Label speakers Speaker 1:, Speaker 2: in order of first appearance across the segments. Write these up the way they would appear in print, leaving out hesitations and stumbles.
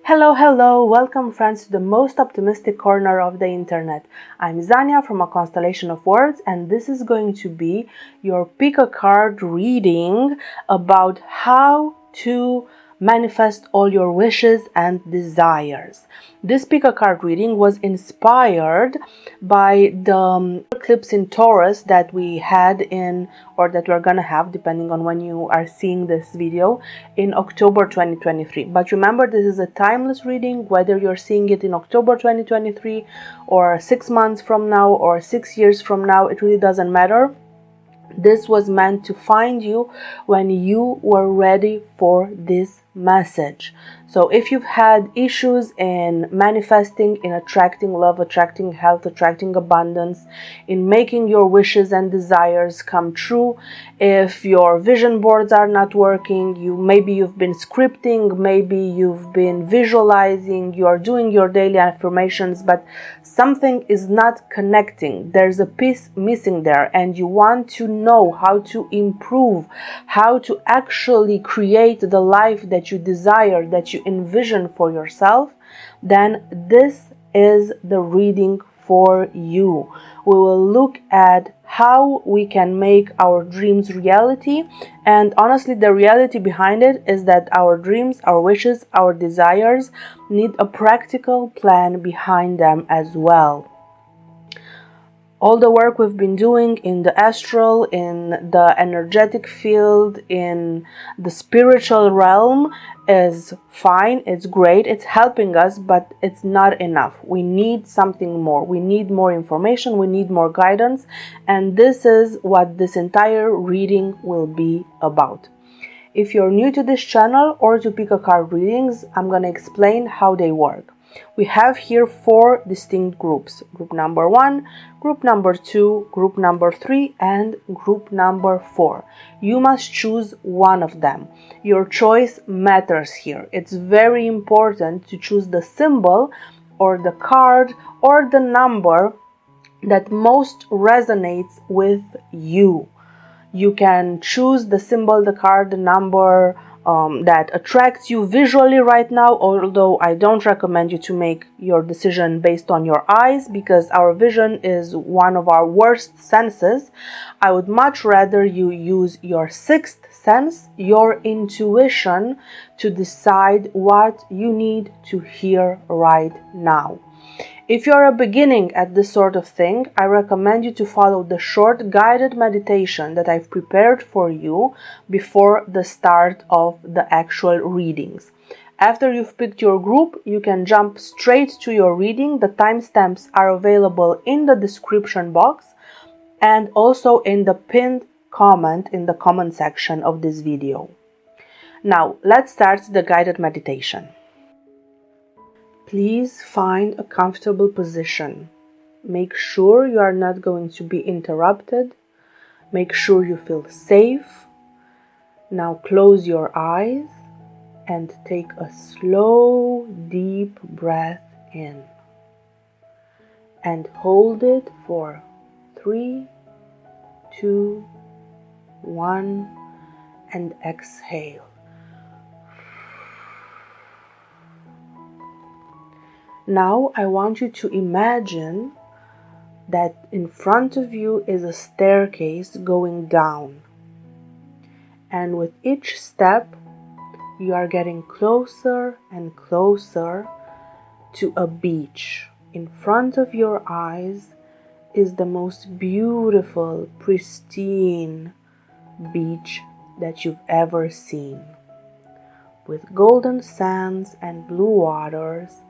Speaker 1: Hello, welcome friends to the most optimistic corner of the internet. I'm Zania from A Constellation of Words, and this is going to be your pick a card reading about how to manifest all your wishes and desires. This pick a card reading was inspired by the eclipse in Taurus that we had or that we're gonna have, depending on when you are seeing this video, in October 2023. But remember, this is a timeless reading, whether you're seeing it in October 2023 or 6 months from now or 6 years from now, it really doesn't matter. This was meant to find you when you were ready for this message. So if you've had issues in manifesting, in attracting love, attracting health, attracting abundance, in making your wishes and desires come true, if your vision boards are not working, maybe you've been scripting, maybe you've been visualizing, you are doing your daily affirmations, but something is not connecting. There's a piece missing there, and you want to know how to improve, how to actually create the life that you desire, that you envision for yourself, then this is the reading for you. We will look at how we can make our dreams reality, and honestly, the reality behind it is that our dreams, our wishes, our desires need a practical plan behind them as well. All the work we've been doing in the astral, in the energetic field, in the spiritual realm is fine, it's great, it's helping us, but it's not enough. We need something more. We need more information, we need more guidance, and this is what this entire reading will be about. If you're new to this channel or to pick a card readings, I'm going to explain how they work. We have here 4 distinct groups. Group number 1, group number 2, group number 3, and group number 4. You must choose one of them. Your choice matters here. It's very important to choose the symbol or the card or the number that most resonates with you. You can choose the symbol, the card, the number that attracts you visually right now, although I don't recommend you to make your decision based on your eyes, because our vision is one of our worst senses. I would much rather you use your sixth sense, your intuition, to decide what you need to hear right now. If you're a beginning at this sort of thing, I recommend you to follow the short guided meditation that I've prepared for you before the start of the actual readings. After you've picked your group, you can jump straight to your reading. The timestamps are available in the description box and also in the pinned comment in the comment section of this video. Now, let's start the guided meditation. Please find a comfortable position. Make sure you are not going to be interrupted. Make sure you feel safe. Now close your eyes and take a slow, deep breath in. And hold it for 3, 2, 1, and exhale. Now I want you to imagine that in front of you is a staircase going down. And with each step, you are getting closer and closer to a beach. In front of your eyes is the most beautiful, pristine beach that you've ever seen. With golden sands and blue waters,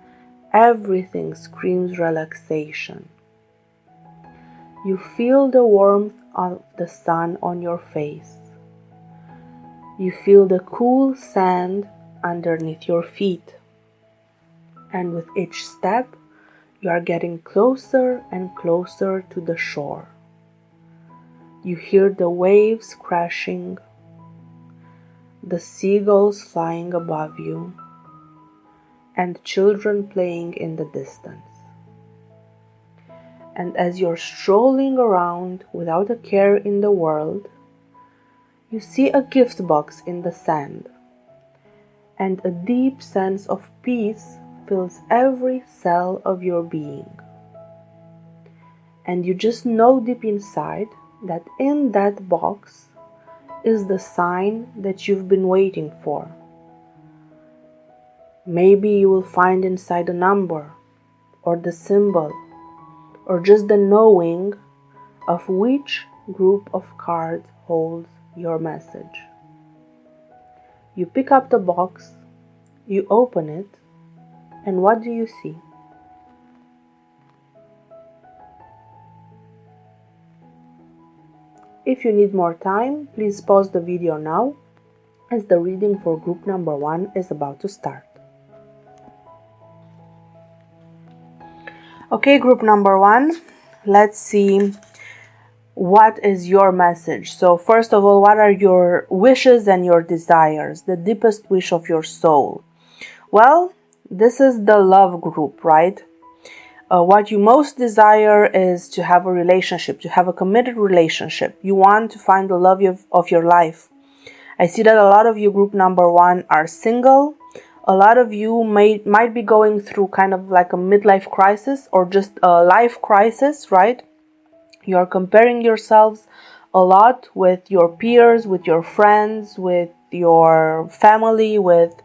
Speaker 1: everything screams relaxation. You feel the warmth of the sun on your face. You feel the cool sand underneath your feet. And with each step, you are getting closer and closer to the shore. You hear the waves crashing, the seagulls flying above you, and children playing in the distance. And as you're strolling around without a care in the world, you see a gift box in the sand. and a deep sense of peace fills every cell of your being. And you just know deep inside that in that box is the sign that you've been waiting for. Maybe you will find inside a number, or the symbol, or just the knowing of which group of cards holds your message. You pick up the box, you open it, and what do you see? If you need more time, please pause the video now, as the reading for group number 1 is about to start. Okay, group number 1, let's see what is your message. So first of all, what are your wishes and your desires, the deepest wish of your soul? Well, this is the love group, right? What you most desire is to have a relationship, to have a committed relationship. You want to find the love of your life. I see that a lot of you, group number 1, are single. A lot of you might be going through kind of like a midlife crisis or just a life crisis, right? You're comparing yourselves a lot with your peers, with your friends, with your family, with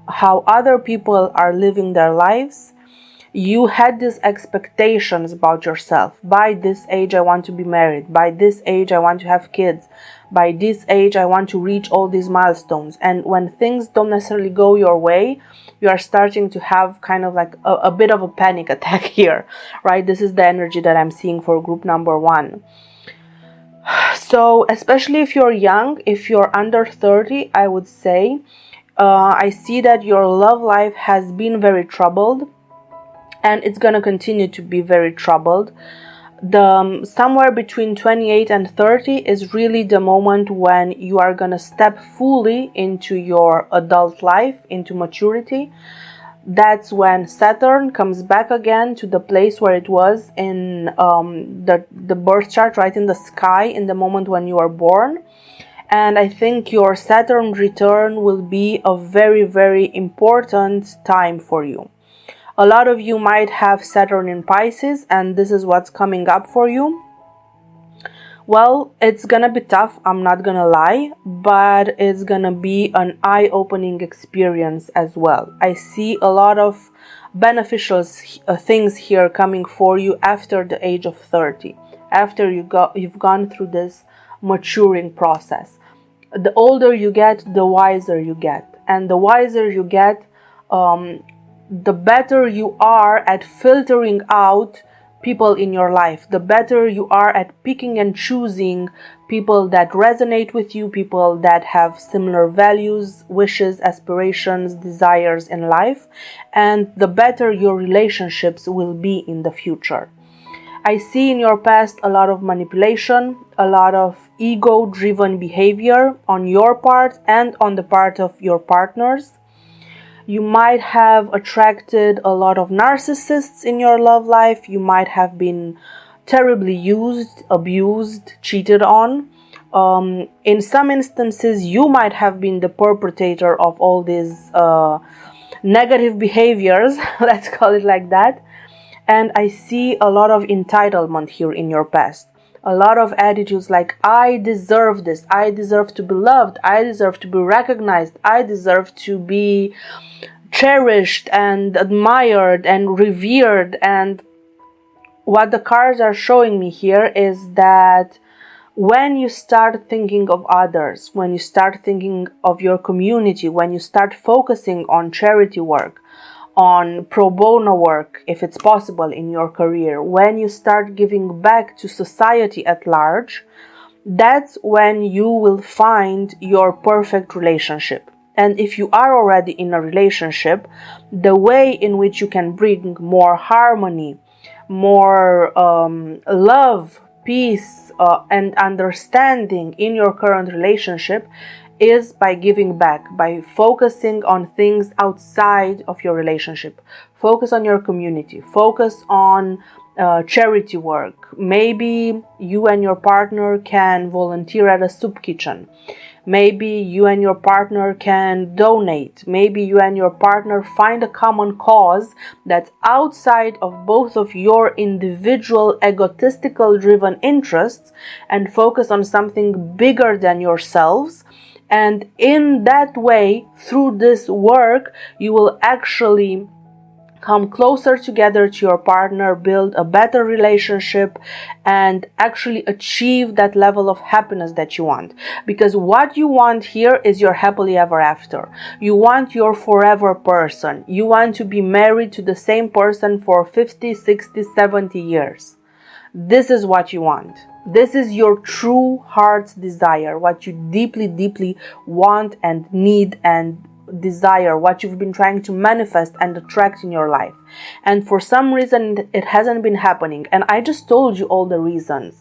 Speaker 1: how other people are living their lives. You had these expectations about yourself. By this age, I want to be married. By this age, I want to have kids. By this age, I want to reach all these milestones. And when things don't necessarily go your way, you are starting to have kind of like a bit of a panic attack here, right? This is the energy that I'm seeing for group number 1. So, especially if you're young, if you're under 30, I would say, I see that your love life has been very troubled. And it's going to continue to be very troubled. Somewhere between 28 and 30 is really the moment when you are going to step fully into your adult life, into maturity. That's when Saturn comes back again to the place where it was in the birth chart, right in the sky, in the moment when you are born. And I think your Saturn return will be a very, very important time for you. A lot of you might have Saturn in Pisces, and this is what's coming up for you. Well, it's gonna be tough, I'm not gonna lie, but it's gonna be an eye-opening experience as well. I see a lot of beneficial things here coming for you after the age of 30, after you've gone through this maturing process. The older you get, the wiser you get, and the wiser you get, the better you are at filtering out people in your life, the better you are at picking and choosing people that resonate with you, people that have similar values, wishes, aspirations, desires in life, and the better your relationships will be in the future. I see in your past a lot of manipulation, a lot of ego-driven behavior on your part and on the part of your partners. You might have attracted a lot of narcissists in your love life. You might have been terribly used, abused, cheated on. In some instances, you might have been the perpetrator of all these negative behaviors, let's call it like that. And I see a lot of entitlement here in your past. A lot of attitudes like, I deserve this, I deserve to be loved, I deserve to be recognized, I deserve to be cherished and admired and revered. And what the cards are showing me here is that when you start thinking of others, when you start thinking of your community, when you start focusing on charity work, on pro bono work, if it's possible in your career, when you start giving back to society at large, that's when you will find your perfect relationship. And if you are already in a relationship, the way in which you can bring more harmony, more love, peace, and understanding in your current relationship is by giving back, by focusing on things outside of your relationship. Focus on your community, focus on charity work. Maybe you and your partner can volunteer at a soup kitchen. Maybe you and your partner can donate. Maybe you and your partner find a common cause that's outside of both of your individual egotistical driven interests and focus on something bigger than yourselves. And in that way, through this work, you will actually come closer together to your partner, build a better relationship, and actually achieve that level of happiness that you want. Because what you want here is your happily ever after. You want your forever person. You want to be married to the same person for 50, 60, 70 years. This is what you want. This is your true heart's desire, what you deeply, deeply want and need and desire, what you've been trying to manifest and attract in your life. And for some reason it hasn't been happening. And I just told you all the reasons.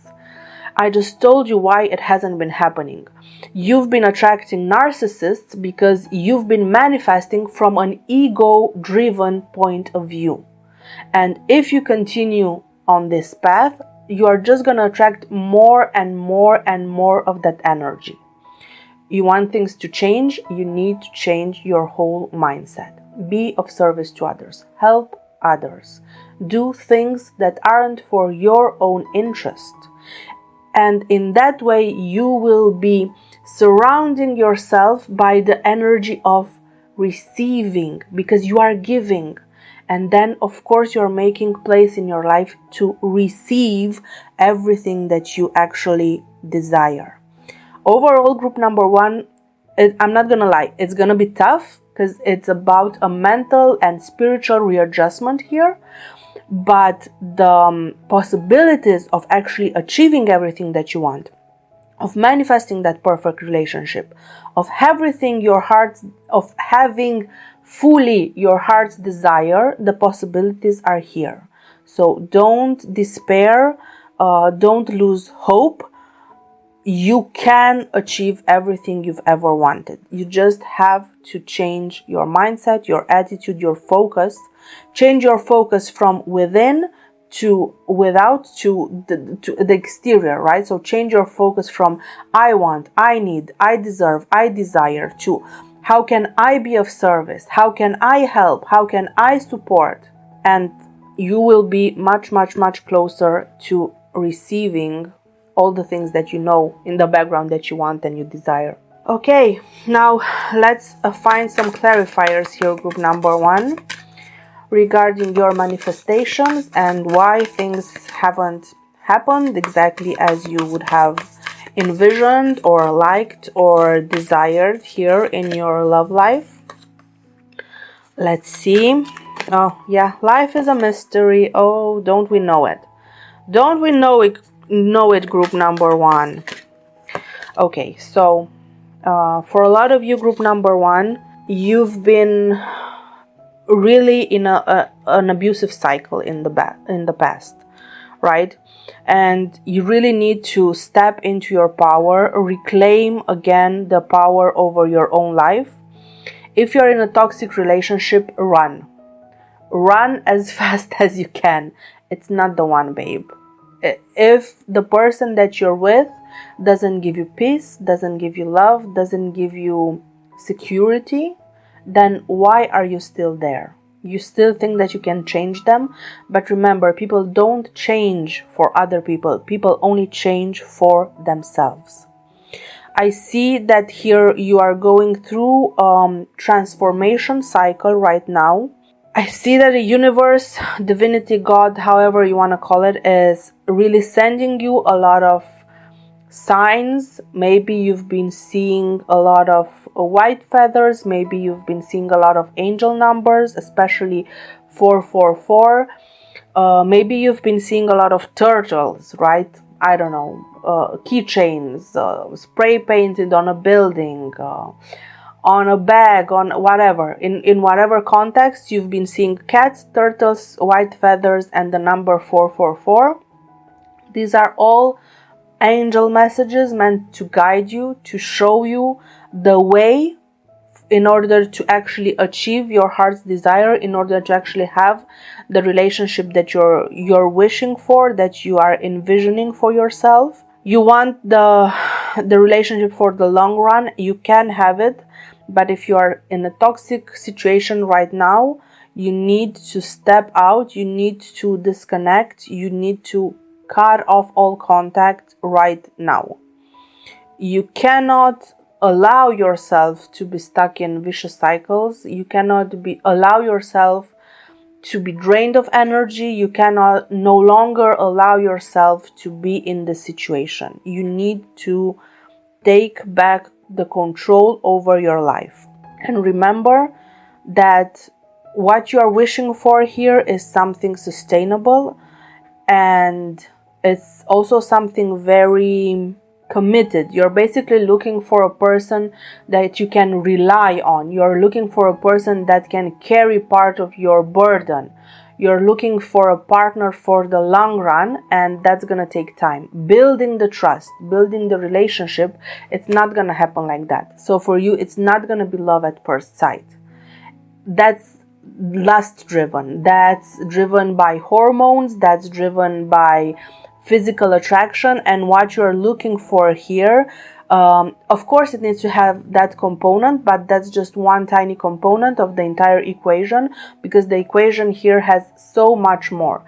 Speaker 1: I just told you why it hasn't been happening. You've been attracting narcissists because you've been manifesting from an ego-driven point of view. And if you continue on this path, you are just going to attract more and more and more of that energy. You want things to change, you need to change your whole mindset. Be of service to others. Help others. Do things that aren't for your own interest. And in that way, you will be surrounding yourself by the energy of receiving, because you are giving. And then, of course, you're making place in your life to receive everything that you actually desire. Overall, group number one, I'm not gonna lie, it's gonna be tough because it's about a mental and spiritual readjustment here. But the possibilities of actually achieving everything that you want, of manifesting that perfect relationship, of having fully your heart's desire, the possibilities are here. So don't despair, don't lose hope. You can achieve everything you've ever wanted. You just have to change your mindset, your attitude, your focus. Change your focus from within to without to the exterior, right? So change your focus from I want, I need, I deserve, I desire to how can I be of service? How can I help? How can I support? And you will be much, much, much closer to receiving all the things that you know in the background that you want and you desire. Okay, now let's find some clarifiers here, group number one, regarding your manifestations and why things haven't happened exactly as you would have envisioned or liked or desired here in your love life. Let's see. Oh yeah, life is a mystery. Oh, don't we know it? Don't we know it, group number one? Okay, so for a lot of you, group number one, you've been really in an abusive cycle in the past, right? And you really need to step into your power, reclaim again the power over your own life. If you're in a toxic relationship, run as fast as you can. It's not the one, babe. If the person that you're with doesn't give you peace, doesn't give you love, doesn't give you security, then why are you still there? You still think that you can change them, but remember, people don't change for other people. People only change for themselves. I see that here you are going through transformation cycle right now. I see that the universe, divinity, God, however you want to call it, is really sending you a lot of signs. Maybe you've been seeing a lot of white feathers. Maybe you've been seeing a lot of angel numbers, especially 444. Maybe you've been seeing a lot of turtles, right? I don't know, keychains, spray painted on a building, on a bag, on whatever. In whatever context, you've been seeing cats, turtles, white feathers, and the number 444. These are all angel messages meant to guide you, to show you the way in order to actually achieve your heart's desire, in order to actually have the relationship that you're wishing for, that you are envisioning for yourself. you want the relationship for the long run, you can have it. But if you are in a toxic situation right now, you need to step out, you need to disconnect, you need to cut off all contact right now. You cannot allow yourself to be stuck in vicious cycles. You cannot allow yourself to be drained of energy. You cannot no longer allow yourself to be in the situation. You need to take back the control over your life. And remember that what you are wishing for here is something sustainable, and it's also something very committed. You're basically looking for a person that you can rely on. You're looking for a person that can carry part of your burden. You're looking for a partner for the long run, and that's gonna take time. Building the trust, building the relationship, it's not gonna happen like that. So for you, it's not gonna be love at first sight. That's lust driven. That's driven by hormones. That's driven by physical attraction. And what you're looking for here, of course it needs to have that component, but that's just one tiny component of the entire equation, because the equation here has so much more.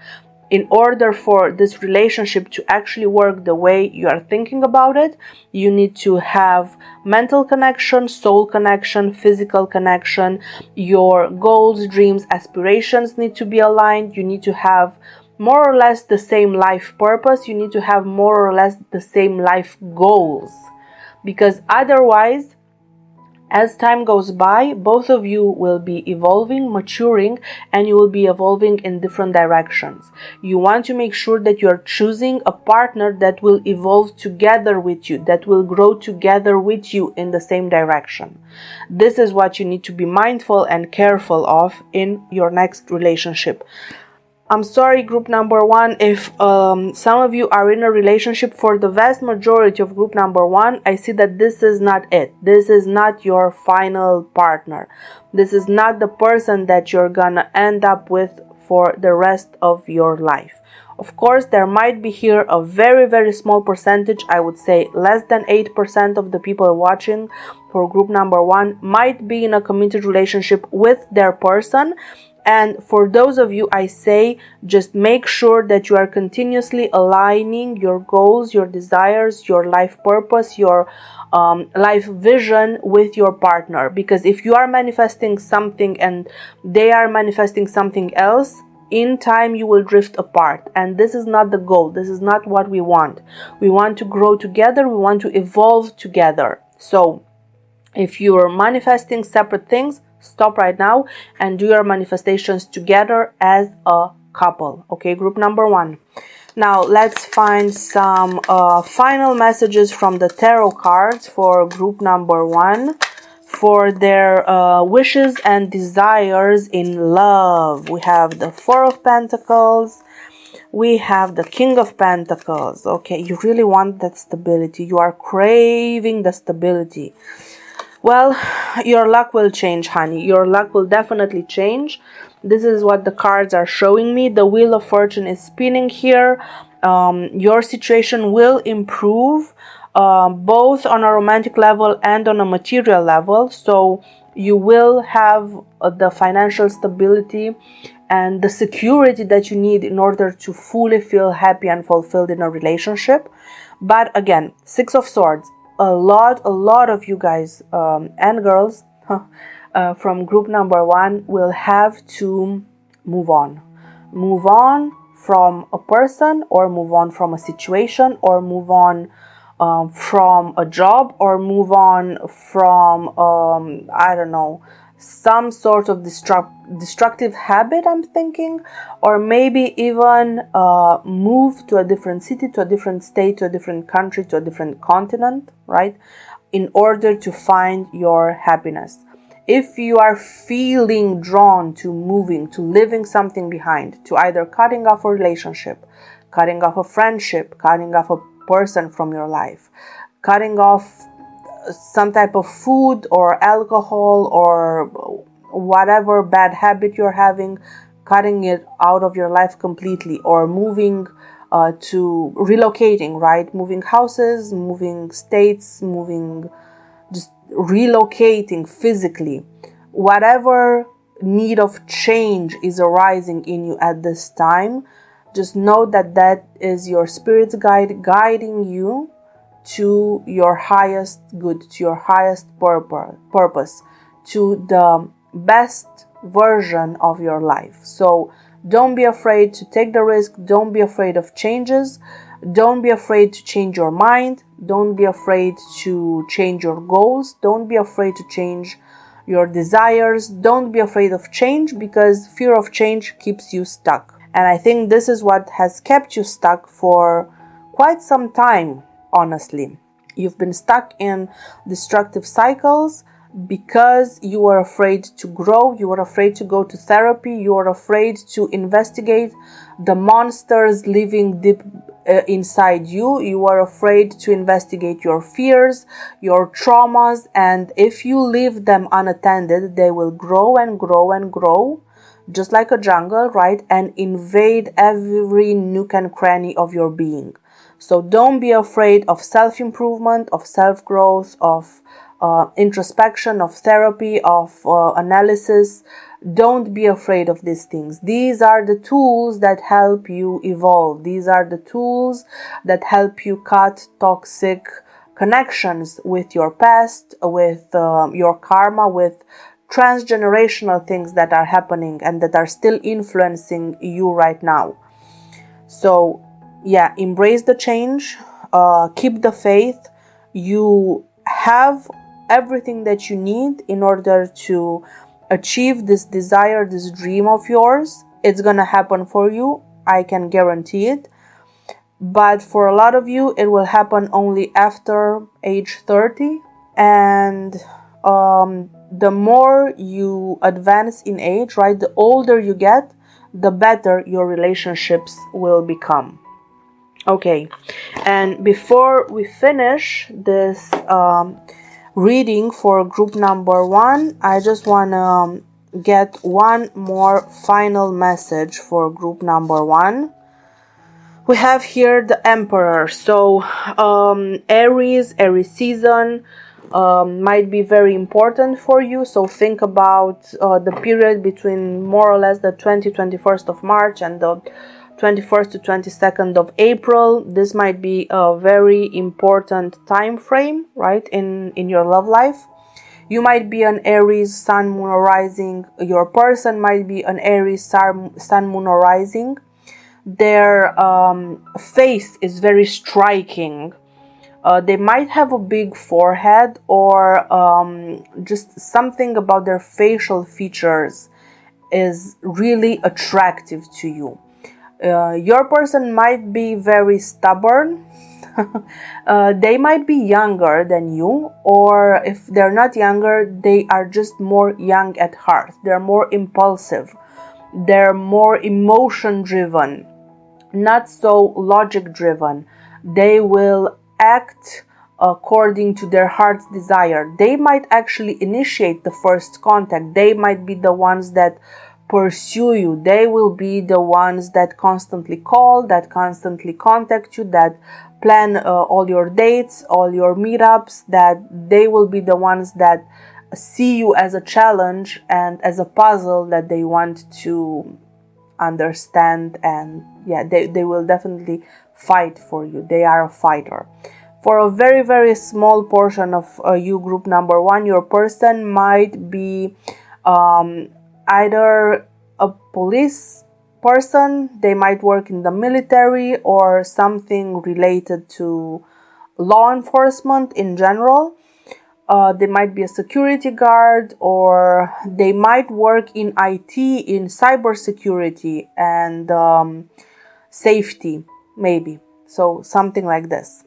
Speaker 1: In order for this relationship to actually work the way you are thinking about it, you need to have mental connection, soul connection, physical connection. Your goals, dreams, aspirations need to be aligned. You need to have more or less the same life purpose. You need to have more or less the same life goals, because otherwise, as time goes by, both of you will be evolving, maturing, and you will be evolving in different directions. You want to make sure that you are choosing a partner that will evolve together with you, that will grow together with you in the same direction. This is what you need to be mindful and careful of in your next relationship. I'm sorry, group number one, if some of you are in a relationship. For the vast majority of group number one, I see that this is not it. This is not your final partner. This is not the person that you're gonna end up with for the rest of your life. Of course, there might be here a very, very small percentage, I would say less than 8% of the people watching for group number one might be in a committed relationship with their person. And for those of you, I say, just make sure that you are continuously aligning your goals, your desires, your life purpose, your life vision with your partner. Because if you are manifesting something and they are manifesting something else, in time you will drift apart. And this is not the goal. This is not what we want. We want to grow together. We want to evolve together. So if you are manifesting separate things, stop right now and do your manifestations together as a couple. Okay, group number one. Now let's find some final messages from the tarot cards for group number one for their wishes and desires in love. We have the Four of Pentacles. We have the King of Pentacles. Okay, you really want that stability. You are craving the stability. Well, your luck will change, honey. Your luck will definitely change. This is what the cards are showing me. The Wheel of Fortune is spinning here. Your situation will improve, both on a romantic level and on a material level. So you will have the financial stability and the security that you need in order to fully feel happy and fulfilled in a relationship. But again, Six of Swords. A lot of you guys and girls from group number one will have to move on from a person, or move on from a situation, or move on from a job, or move on from I don't know, some sort of destructive habit, I'm thinking, or maybe even move to a different city, to a different state, to a different country, to a different continent, right, in order to find your happiness. If you are feeling drawn to moving, to leaving something behind, to either cutting off a relationship, cutting off a friendship, cutting off a person from your life, cutting off some type of food or alcohol or whatever bad habit you're having, cutting it out of your life completely, or moving to relocating, right? Moving houses, moving states, just relocating physically. Whatever need of change is arising in you at this time, just know that that is your spirit's guiding you to your highest good, to your highest purpose, to the best version of your life. So don't be afraid to take the risk. Don't be afraid of changes. Don't be afraid to change your mind. Don't be afraid to change your goals. Don't be afraid to change your desires. Don't be afraid of change, because fear of change keeps you stuck. And I think this is what has kept you stuck for quite some time, honestly. You've been stuck in destructive cycles because you were afraid to grow, you were afraid to go to therapy, you were afraid to investigate the monsters living deep inside you. You were afraid to investigate your fears, your traumas, and if you leave them unattended, they will grow and grow and grow, just like a jungle, right? And invade every nook and cranny of your being. So don't be afraid of self-improvement, of self-growth, of introspection, of therapy, of analysis. Don't be afraid of these things. These are the tools that help you evolve. These are the tools that help you cut toxic connections with your past, with your karma, with transgenerational things that are happening and that are still influencing you right now. So yeah, embrace the change, keep the faith. You have everything that you need in order to achieve this desire, this dream of yours. It's gonna happen for you, I can guarantee it. But for a lot of you, it will happen only after age 30. And the more you advance in age, right, the older you get, the better your relationships will become. Okay, and before we finish this reading for group number 1, I just want to get one more final message for group number 1. We have here the Emperor. So Aries season might be very important for you. So think about the period between more or less the 21st of March and the 21st to 22nd of April. This might be a very important time frame, right, in your love life. You might be an Aries sun, moon, or rising. Your person might be an Aries sun, moon, or rising. Their face is very striking. They might have a big forehead, or just something about their facial features is really attractive to you. Your person might be very stubborn. They might be younger than you, or if they're not younger, they are just more young at heart. They're more impulsive. They're more emotion driven, not so logic driven. They will act according to their heart's desire. They might actually initiate the first contact. They might be the ones that pursue you. They will be the ones that constantly call, that constantly contact you, that plan all your dates, all your meetups, that they will be the ones that see you as a challenge and as a puzzle that they want to understand. And yeah, they will definitely fight for you. They are a fighter. For a very, very small portion of you, group number 1, your person might be either a police person, they might work in the military, or something related to law enforcement in general. They might be a security guard, or they might work in IT, in cybersecurity and safety, maybe. So something like this.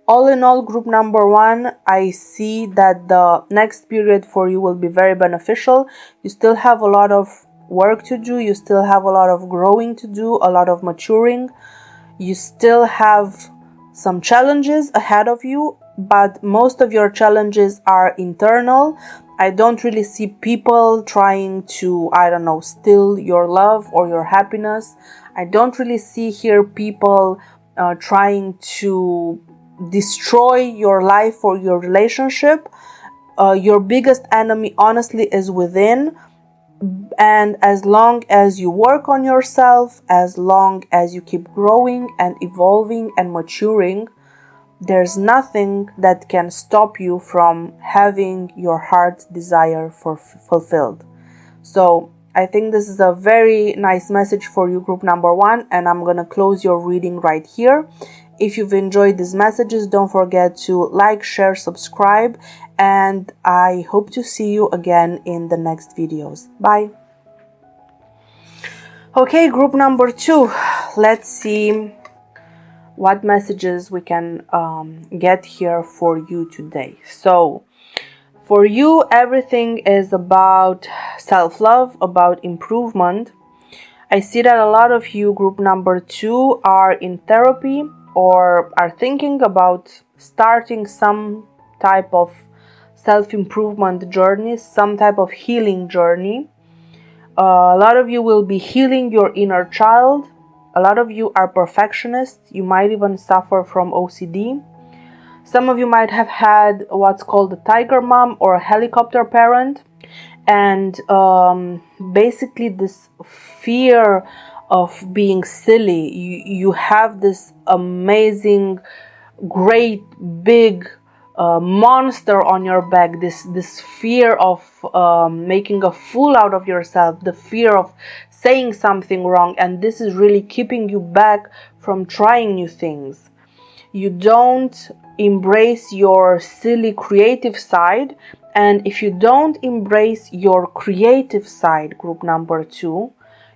Speaker 1: All in all, group number 1, I see that the next period for you will be very beneficial. You still have a lot of work to do. You still have a lot of growing to do, a lot of maturing. You still have some challenges ahead of you, but most of your challenges are internal I don't really see people trying to, I don't know, steal your love or your happiness. I don't really see here people trying to destroy your life or your relationship. Your biggest enemy, honestly, is within. And as long as you work on yourself, as long as you keep growing and evolving and maturing, there's nothing that can stop you from having your heart's desire fulfilled. So I think this is a very nice message for you, group number 1, and I'm gonna close your reading right here. If you've enjoyed these messages, don't forget to like, share, subscribe, and I hope to see you again in the next videos. Bye. Okay, group number 2, let's see what messages we can get here for you today. So for you, everything is about self-love, about improvement. I see that a lot of you, group number 2, are in therapy or are thinking about starting some type of self-improvement journey, some type of healing journey. A lot of you will be healing your inner child. A lot of you are perfectionists. You might even suffer from OCD. Some of you might have had what's called a tiger mom or a helicopter parent. And basically this fear of being silly. You have this amazing, great, big monster on your back, this fear of making a fool out of yourself, the fear of saying something wrong, and this is really keeping you back from trying new things. You don't embrace your silly creative side, and if you don't embrace your creative side, group number 2,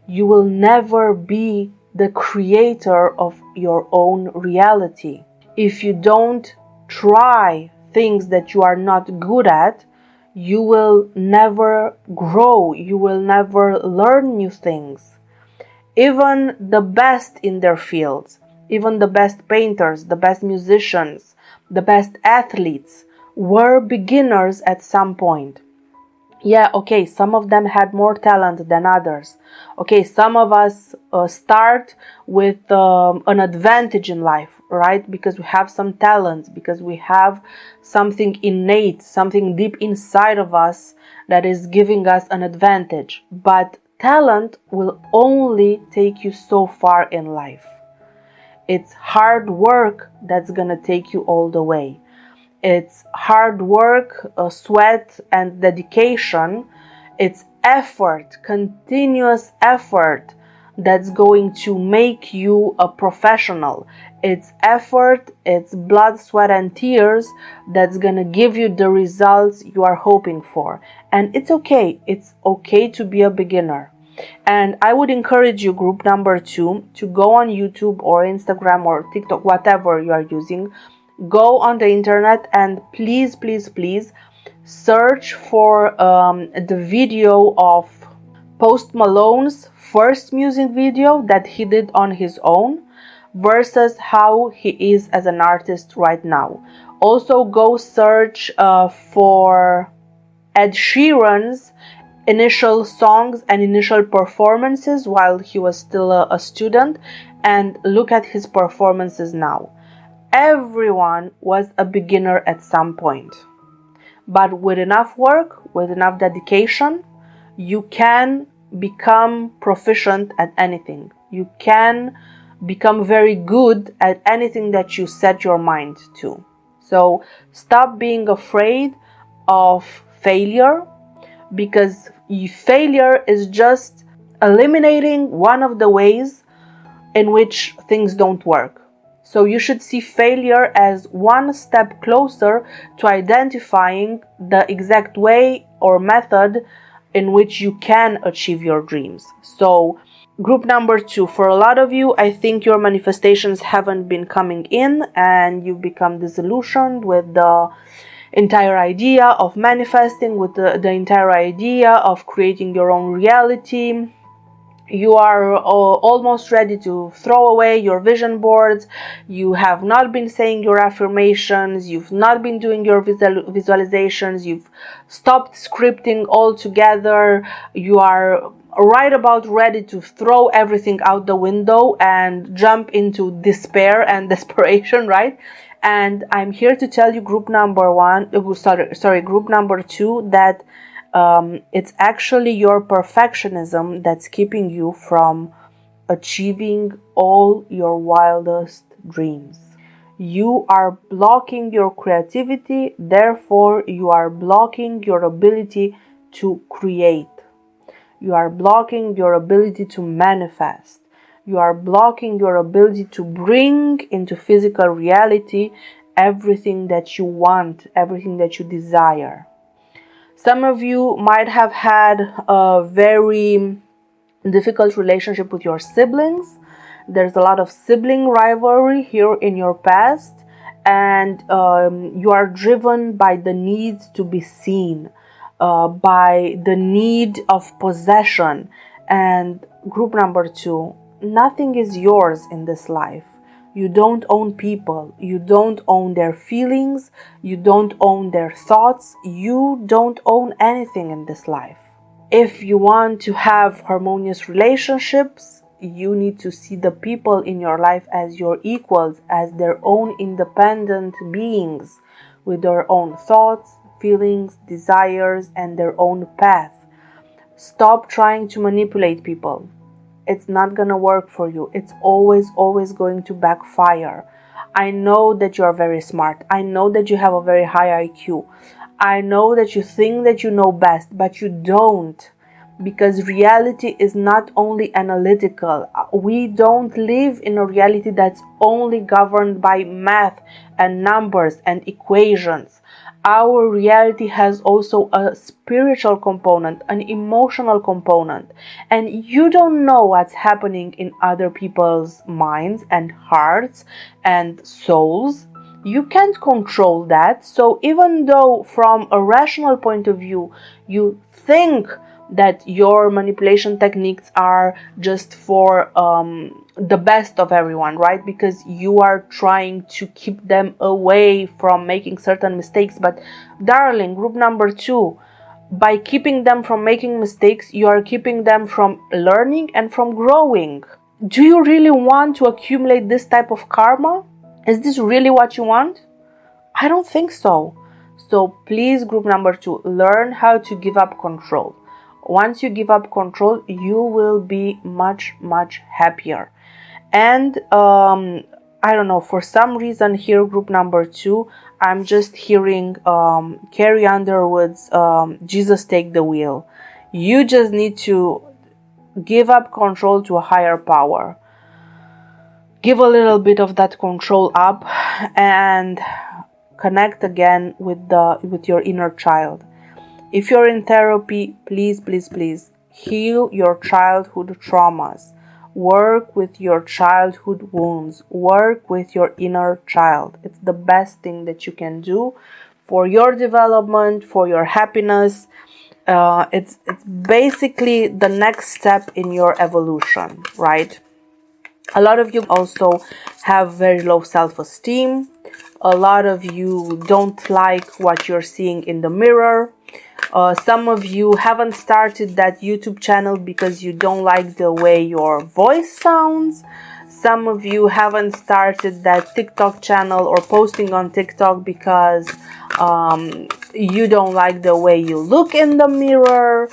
Speaker 1: you will never be the creator of your own reality. If you don't try things that you are not good at, you will never grow, you will never learn new things. Even the best in their fields, even the best painters, the best musicians, the best athletes were beginners at some point. Yeah, okay, some of them had more talent than others. Okay, some of us start with an advantage in life, right? Because we have some talents, because we have something innate, something deep inside of us that is giving us an advantage. But talent will only take you so far in life. It's hard work that's gonna take you all the way. It's hard work, sweat, and dedication. It's effort, continuous effort that's going to make you a professional. It's effort, it's blood, sweat, and tears that's gonna give you the results you are hoping for. And it's okay. It's okay to be a beginner. And I would encourage you, group number 2, to go on YouTube or Instagram or TikTok, whatever you are using. Go on the internet and please search for the video of Post Malone's first music video that he did on his own versus how he is as an artist right now. Also go search for Ed Sheeran's initial songs and initial performances while he was still a student, and look at his performances now. Everyone was a beginner at some point, but with enough work, with enough dedication, you can become proficient at anything. You can become very good at anything that you set your mind to. So stop being afraid of failure, because failure is just eliminating one of the ways in which things don't work. So you should see failure as one step closer to identifying the exact way or method in which you can achieve your dreams. So group number 2, for a lot of you, I think your manifestations haven't been coming in and you've become disillusioned with the entire idea of manifesting, with the entire idea of creating your own reality. You are almost ready to throw away your vision boards. You have not been saying your affirmations. You've not been doing your visualizations. You've stopped scripting altogether. You are right about ready to throw everything out the window and jump into despair and desperation, right? And I'm here to tell you, group number group number two, that it's actually your perfectionism that's keeping you from achieving all your wildest dreams. You are blocking your creativity, therefore, you are blocking your ability to create. You are blocking your ability to manifest. You are blocking your ability to bring into physical reality everything that you want, everything that you desire. Some of you might have had a very difficult relationship with your siblings. There's a lot of sibling rivalry here in your past, and you are driven by the need to be seen, by the need of possession. And group number two, nothing is yours in this life. You don't own people. You don't own their feelings. You don't own their thoughts. You don't own anything in this life. If you want to have harmonious relationships, you need to see the people in your life as your equals, as their own independent beings with their own thoughts, feelings, desires, and their own path. Stop trying to manipulate people. It's not gonna work for you. It's always going to backfire. I know that you are very smart. I know that you have a very high IQ. I know that you think that you know best, but you don't. Because reality is not only analytical. We don't live in a reality that's only governed by math and numbers and equations. Our reality has also a spiritual component, an emotional component, and you don't know what's happening in other people's minds and hearts and souls. You can't control that. So even though from a rational point of view you think that your manipulation techniques are just for the best of everyone, right? Because you are trying to keep them away from making certain mistakes. But darling, group number two, by keeping them from making mistakes, you are keeping them from learning and from growing. Do you really want to accumulate this type of karma? Is this really what you want? I don't think so. So please, group number two, learn how to give up control. Once you give up control, you will be much happier. And I don't know, for some reason here, group number two, I'm just hearing Carrie Underwood's Jesus Take the Wheel. You just need to give up control to a higher power. Give a little bit of that control up and connect again with your inner child. If you're in therapy, please heal your childhood traumas. Work with your childhood wounds. Work with your inner child. It's the best thing that you can do for your development, for your happiness. It's basically the next step in your evolution, right? A lot of you also have very low self-esteem. A lot of you don't like what you're seeing in the mirror. Some of you haven't started that YouTube channel because you don't like the way your voice sounds. Some of you haven't started that TikTok channel or posting on TikTok because you don't like the way you look in the mirror.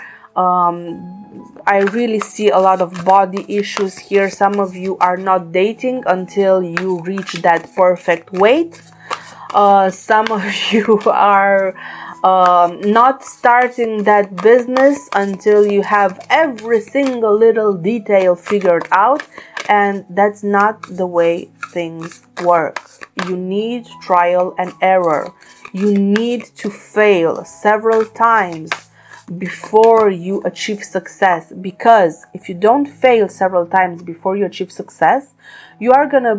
Speaker 1: I really see a lot of body issues here. Some of you are not dating until you reach that perfect weight. Some of you are not starting that business until you have every single little detail figured out, and that's not the way things work. You need trial and error. You need to fail several times before you achieve success, because if you don't fail several times before you achieve success, you are gonna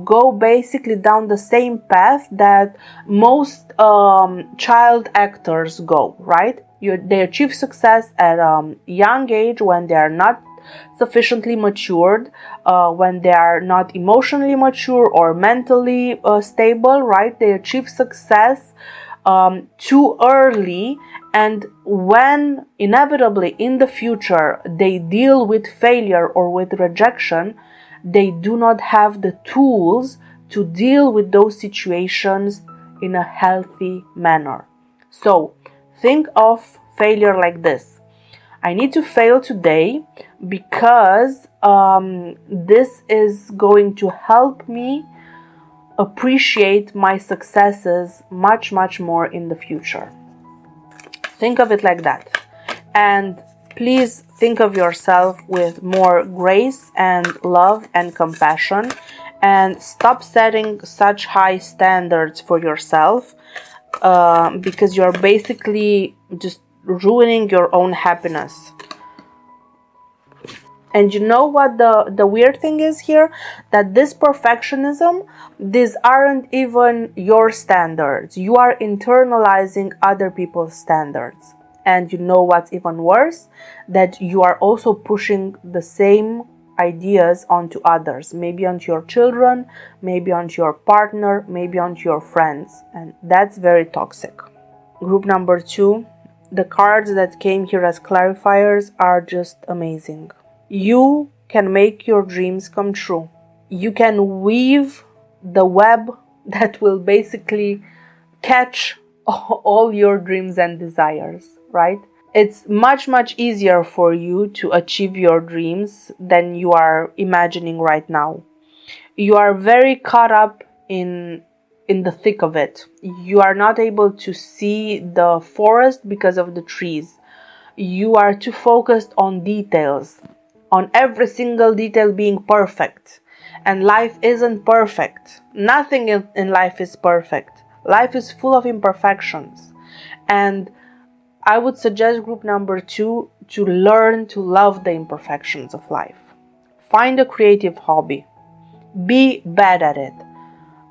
Speaker 1: go basically down the same path that most child actors go, right? They achieve success at a young age when they are not sufficiently matured, when they are not emotionally mature or mentally stable, right? They achieve success too early, and when inevitably in the future they deal with failure or with rejection, they do not have the tools to deal with those situations in a healthy manner. So think of failure like this: I need to fail today because this is going to help me appreciate my successes much, much more in the future. Think of it like that. And please think of yourself with more grace and love and compassion, and stop setting such high standards for yourself, because you're basically just ruining your own happiness. And you know what the weird thing is here? That this perfectionism, these aren't even your standards. You are internalizing other people's standards. And you know what's even worse? That you are also pushing the same ideas onto others. Maybe onto your children, maybe onto your partner, maybe onto your friends. And that's very toxic. Group number 2. The cards that came here as clarifiers are just amazing. You can make your dreams come true. You can weave the web that will basically catch all your dreams and desires, right? It's much, much easier for you to achieve your dreams than you are imagining right now. You are very caught up in the thick of it. You are not able to see the forest because of the trees. You are too focused on details, on every single detail being perfect. And life isn't perfect. Nothing in life is perfect. Life is full of imperfections. And I would suggest group number 2 to learn to love the imperfections of life. Find a creative hobby. Be bad at it.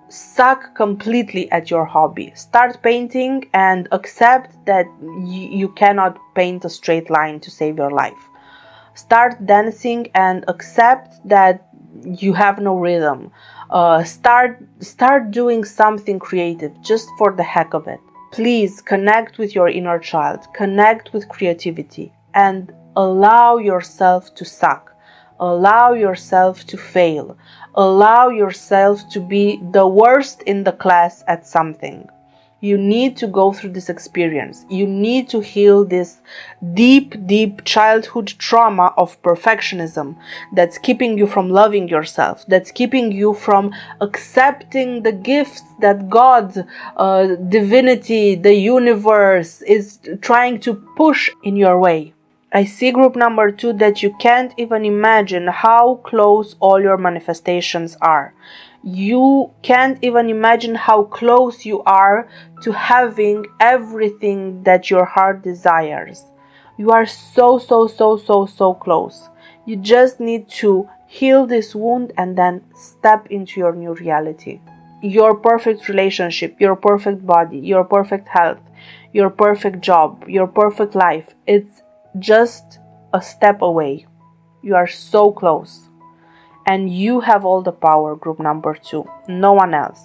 Speaker 1: Suck completely at your hobby. Start painting and accept that you cannot paint a straight line to save your life. Start dancing and accept that you have no rhythm. Start doing something creative just for the heck of it. Please connect with your inner child. Connect with creativity and allow yourself to suck. Allow yourself to fail. Allow yourself to be the worst in the class at something. You need to go through this experience. You need to heal this deep, deep childhood trauma of perfectionism that's keeping you from loving yourself, that's keeping you from accepting the gifts that God, divinity, the universe is trying to push in your way. I see group number 2 that you can't even imagine how close all your manifestations are. You can't even imagine how close you are to having everything that your heart desires. You are so close. You just need to heal this wound and then step into your new reality. Your perfect relationship, your perfect body, your perfect health, your perfect job, your perfect life. It's just a step away. You are so close. And you have all the power, group number 2. No one else.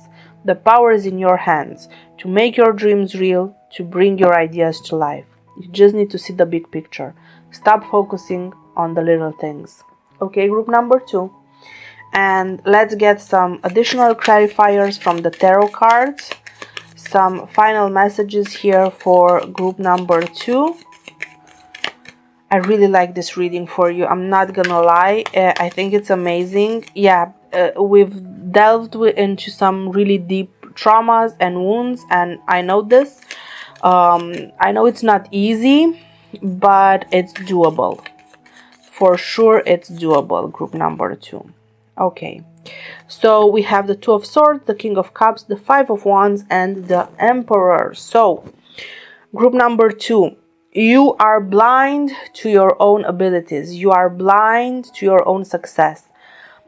Speaker 1: The power is in your hands to make your dreams real, to bring your ideas to life. You just need to see the big picture. Stop focusing on the little things. Okay, group number 2. And let's get some additional clarifiers from the tarot cards. Some final messages here for group number 2. I really like this reading for you. I'm not gonna lie. I think it's amazing. Yeah, we've delved into some really deep traumas and wounds, and I know this. I know it's not easy, but it's doable. For sure, it's doable. Group number 2. Okay. So we have the Two of Swords, the King of Cups, the Five of Wands, and the Emperor. So, group number 2. You are blind to your own abilities. You are blind to your own success.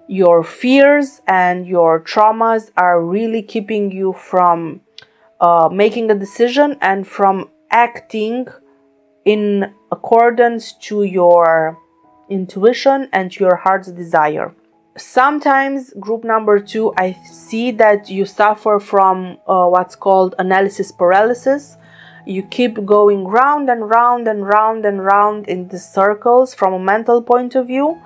Speaker 1: Your fears and your traumas are really keeping you from making a decision and from acting in accordance to your intuition and to your heart's desire. Sometimes, group number 2, I see that you suffer from what's called analysis paralysis. You keep going round and round and round and round in the circles from a mental point of view.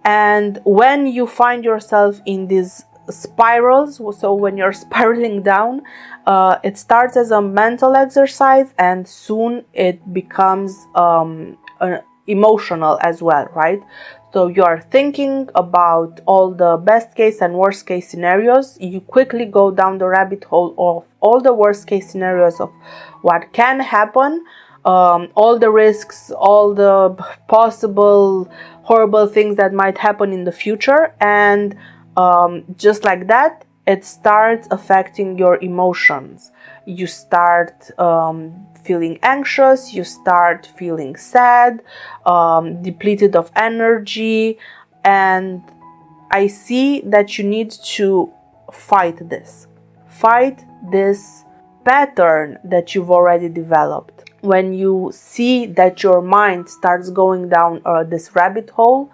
Speaker 1: And when you find yourself in these spirals, so when you're spiraling down, it starts as a mental exercise and soon it becomes emotional as well, right? So you are thinking about all the best case and worst case scenarios. You quickly go down the rabbit hole of all the worst case scenarios of what can happen, all the risks, all the possible horrible things that might happen in the future. And just like that, it starts affecting your emotions. You start feeling anxious, you start feeling sad, depleted of energy, and I see that you need to fight this pattern that you've already developed. When you see that your mind starts going down this rabbit hole,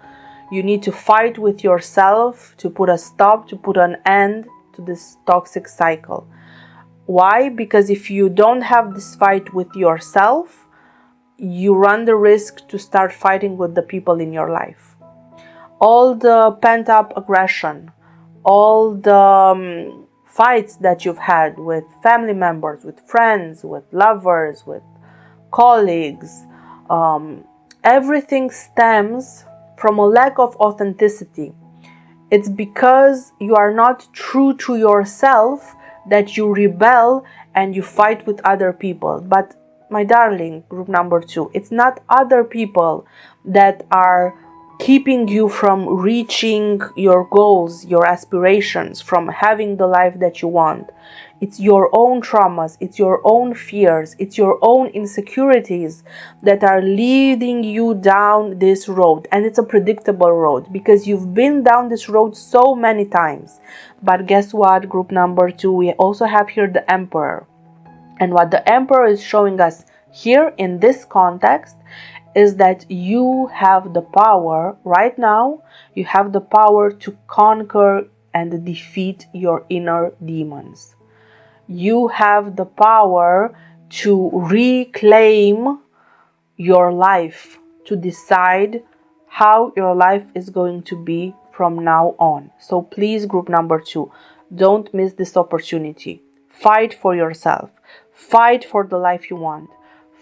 Speaker 1: you need to fight with yourself to put a stop, to put an end to this toxic cycle. Why? Because if you don't have this fight with yourself, you run the risk to start fighting with the people in your life. All the pent-up aggression, all the fights that you've had with family members, with friends, with lovers, with colleagues, everything stems from a lack of authenticity. It's because you are not true to yourself that you rebel and you fight with other people. But my darling, group number 2, it's not other people that are keeping you from reaching your goals, your aspirations, from having the life that you want. It's your own traumas, it's your own fears, it's your own insecurities that are leading you down this road. And it's a predictable road because you've been down this road so many times. But guess what, group number 2, we also have here the Emperor. And what the Emperor is showing us here in this context is that you have the power right now, you have the power to conquer and defeat your inner demons. You have the power to reclaim your life, to decide how your life is going to be from now on. So please, group number 2, don't miss this opportunity. Fight for yourself. Fight for the life you want.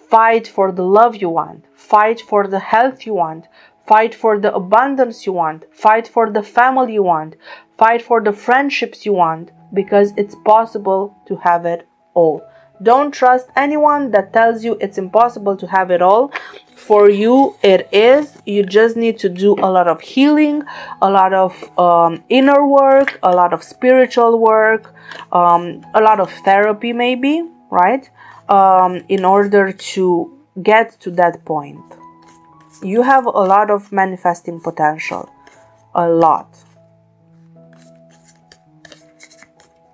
Speaker 1: Fight for the love you want. Fight for the health you want. Fight for the abundance you want. Fight for the family you want. Fight for the friendships you want, because it's possible to have it all. Don't trust anyone that tells you it's impossible to have it all. For you, it is. You just need to do a lot of healing, a lot of inner work, a lot of spiritual work, a lot of therapy maybe, right? In order to get to that point. You have a lot of manifesting potential. A lot.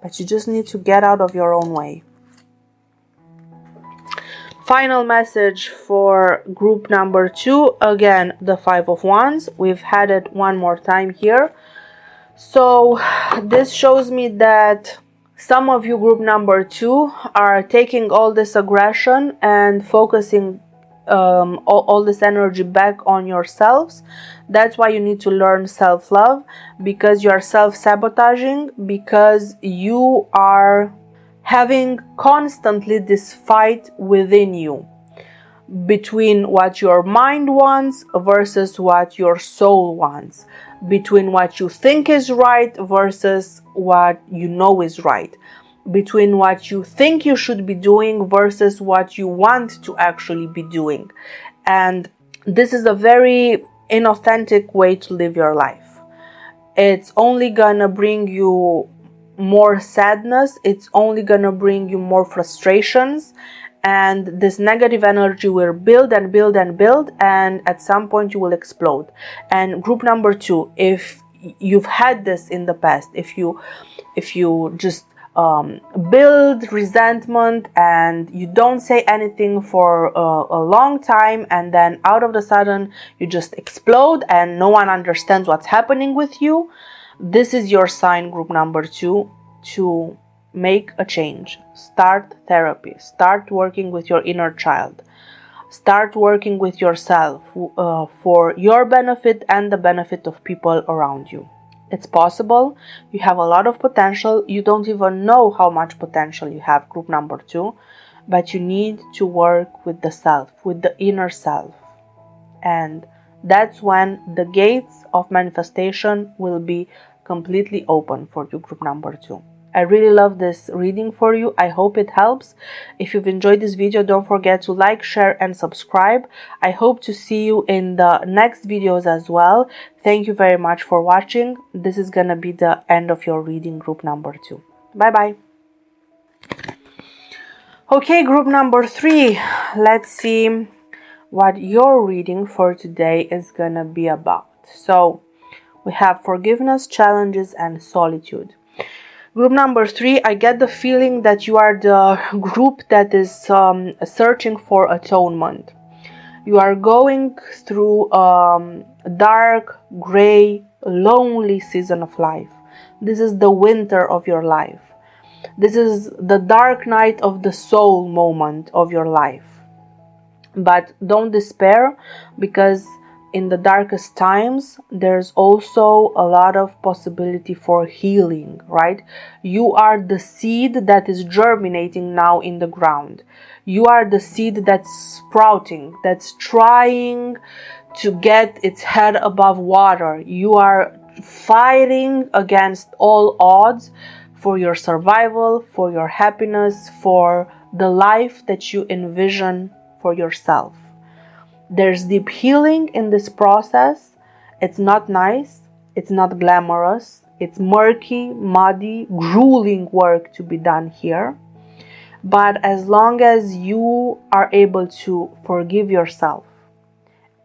Speaker 1: But you just need to get out of your own way. Final message for group number 2. Again, the 5 of Wands. We've had it one more time here. So this shows me that some of you, group number 2, are taking all this aggression and focusing all this energy back on yourselves. That's why you need to learn self-love, because you are self-sabotaging, because you are having constantly this fight within you between what your mind wants versus what your soul wants, between what you think is right versus what you know is right, between what you think you should be doing versus what you want to actually be doing. And this is a very inauthentic way to live your life. It's only gonna bring you more sadness, it's only gonna bring you more frustrations, and this negative energy will build and build and build, and at some point you will explode. And group number 2, if you've had this in the past, if you just build resentment and you don't say anything for a long time, and then out of the sudden you just explode and no one understands what's happening with you, this is your sign, group number 2, to make a change. Start therapy. Start working with your inner child. Start working with yourself for your benefit and the benefit of people around you. It's possible. You have a lot of potential. You don't even know how much potential you have, group number 2, but you need to work with the self, with the inner self. And that's when the gates of manifestation will be completely open for you, group number 2. I really love this reading for you. I hope it helps. If you've enjoyed this video, don't forget to like, share, and subscribe. I hope to see you in the next videos as well. Thank you very much for watching. This is gonna be the end of your reading, group number 2. Bye bye. Okay, group number 3. Let's see what your reading for today is gonna be about. So we have forgiveness, challenges, and solitude. Group number 3, I get the feeling that you are the group that is searching for atonement. You are going through a dark, gray, lonely season of life. This is the winter of your life. This is the dark night of the soul moment of your life. But don't despair, because in the darkest times there's also a lot of possibility for healing, right? You are the seed that is germinating now in the ground. You are the seed that's sprouting, that's trying to get its head above water. You are fighting against all odds for your survival, for your happiness, for the life that you envision for yourself. There's deep healing in this process. It's not nice, it's not glamorous, it's murky, muddy, grueling work to be done here. But as long as you are able to forgive yourself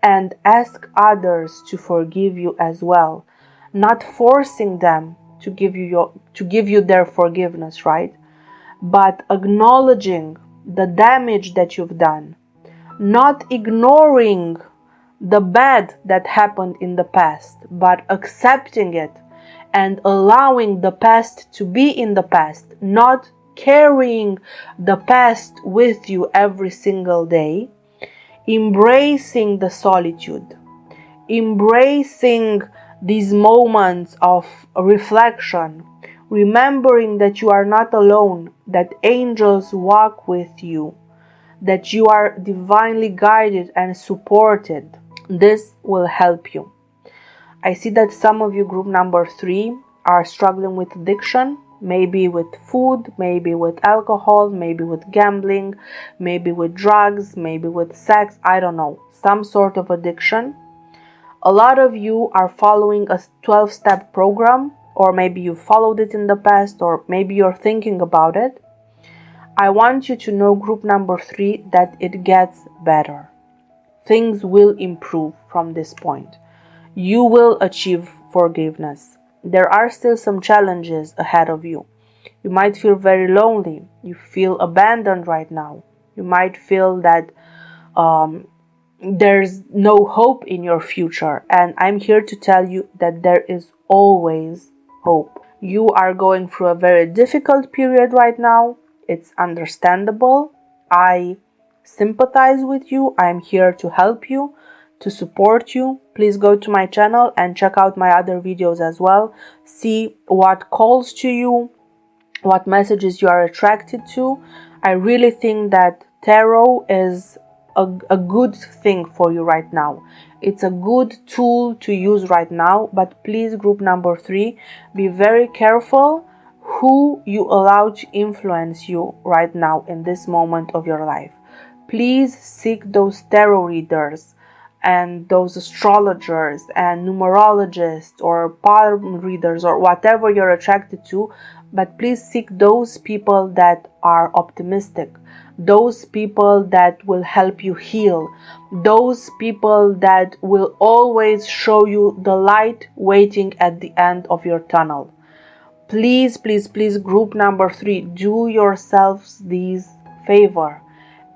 Speaker 1: and ask others to forgive you as well, not forcing them to give you their forgiveness, right? But acknowledging the damage that you've done, not ignoring the bad that happened in the past, but accepting it and allowing the past to be in the past, not carrying the past with you every single day, embracing the solitude, embracing these moments of reflection, remembering that you are not alone, that angels walk with you, that you are divinely guided and supported. This will help you. I see that some of you, group number 3, are struggling with addiction, maybe with food, maybe with alcohol, maybe with gambling, maybe with drugs, maybe with sex, I don't know, some sort of addiction. A lot of you are following a 12-step program, or maybe you followed it in the past, or maybe you're thinking about it. I want you to know, group number 3, that it gets better. Things will improve from this point. You will achieve forgiveness. There are still some challenges ahead of you. You might feel very lonely. You feel abandoned right now. You might feel that there's no hope in your future. And I'm here to tell you that there is always hope. You are going through a very difficult period right now. It's understandable. I sympathize with you. I'm here to help you, to support you. Please go to my channel and check out my other videos as well. See what calls to you, what messages you are attracted to. I really think that tarot is a good thing for you right now. It's a good tool to use right now, but please, group number 3, be very careful who you allow to influence you right now in this moment of your life. Please seek those tarot readers and those astrologers and numerologists or palm readers or whatever you're attracted to, but please seek those people that are optimistic, those people that will help you heal, those people that will always show you the light waiting at the end of your tunnel. Please, please, please, group number 3, do yourselves this favor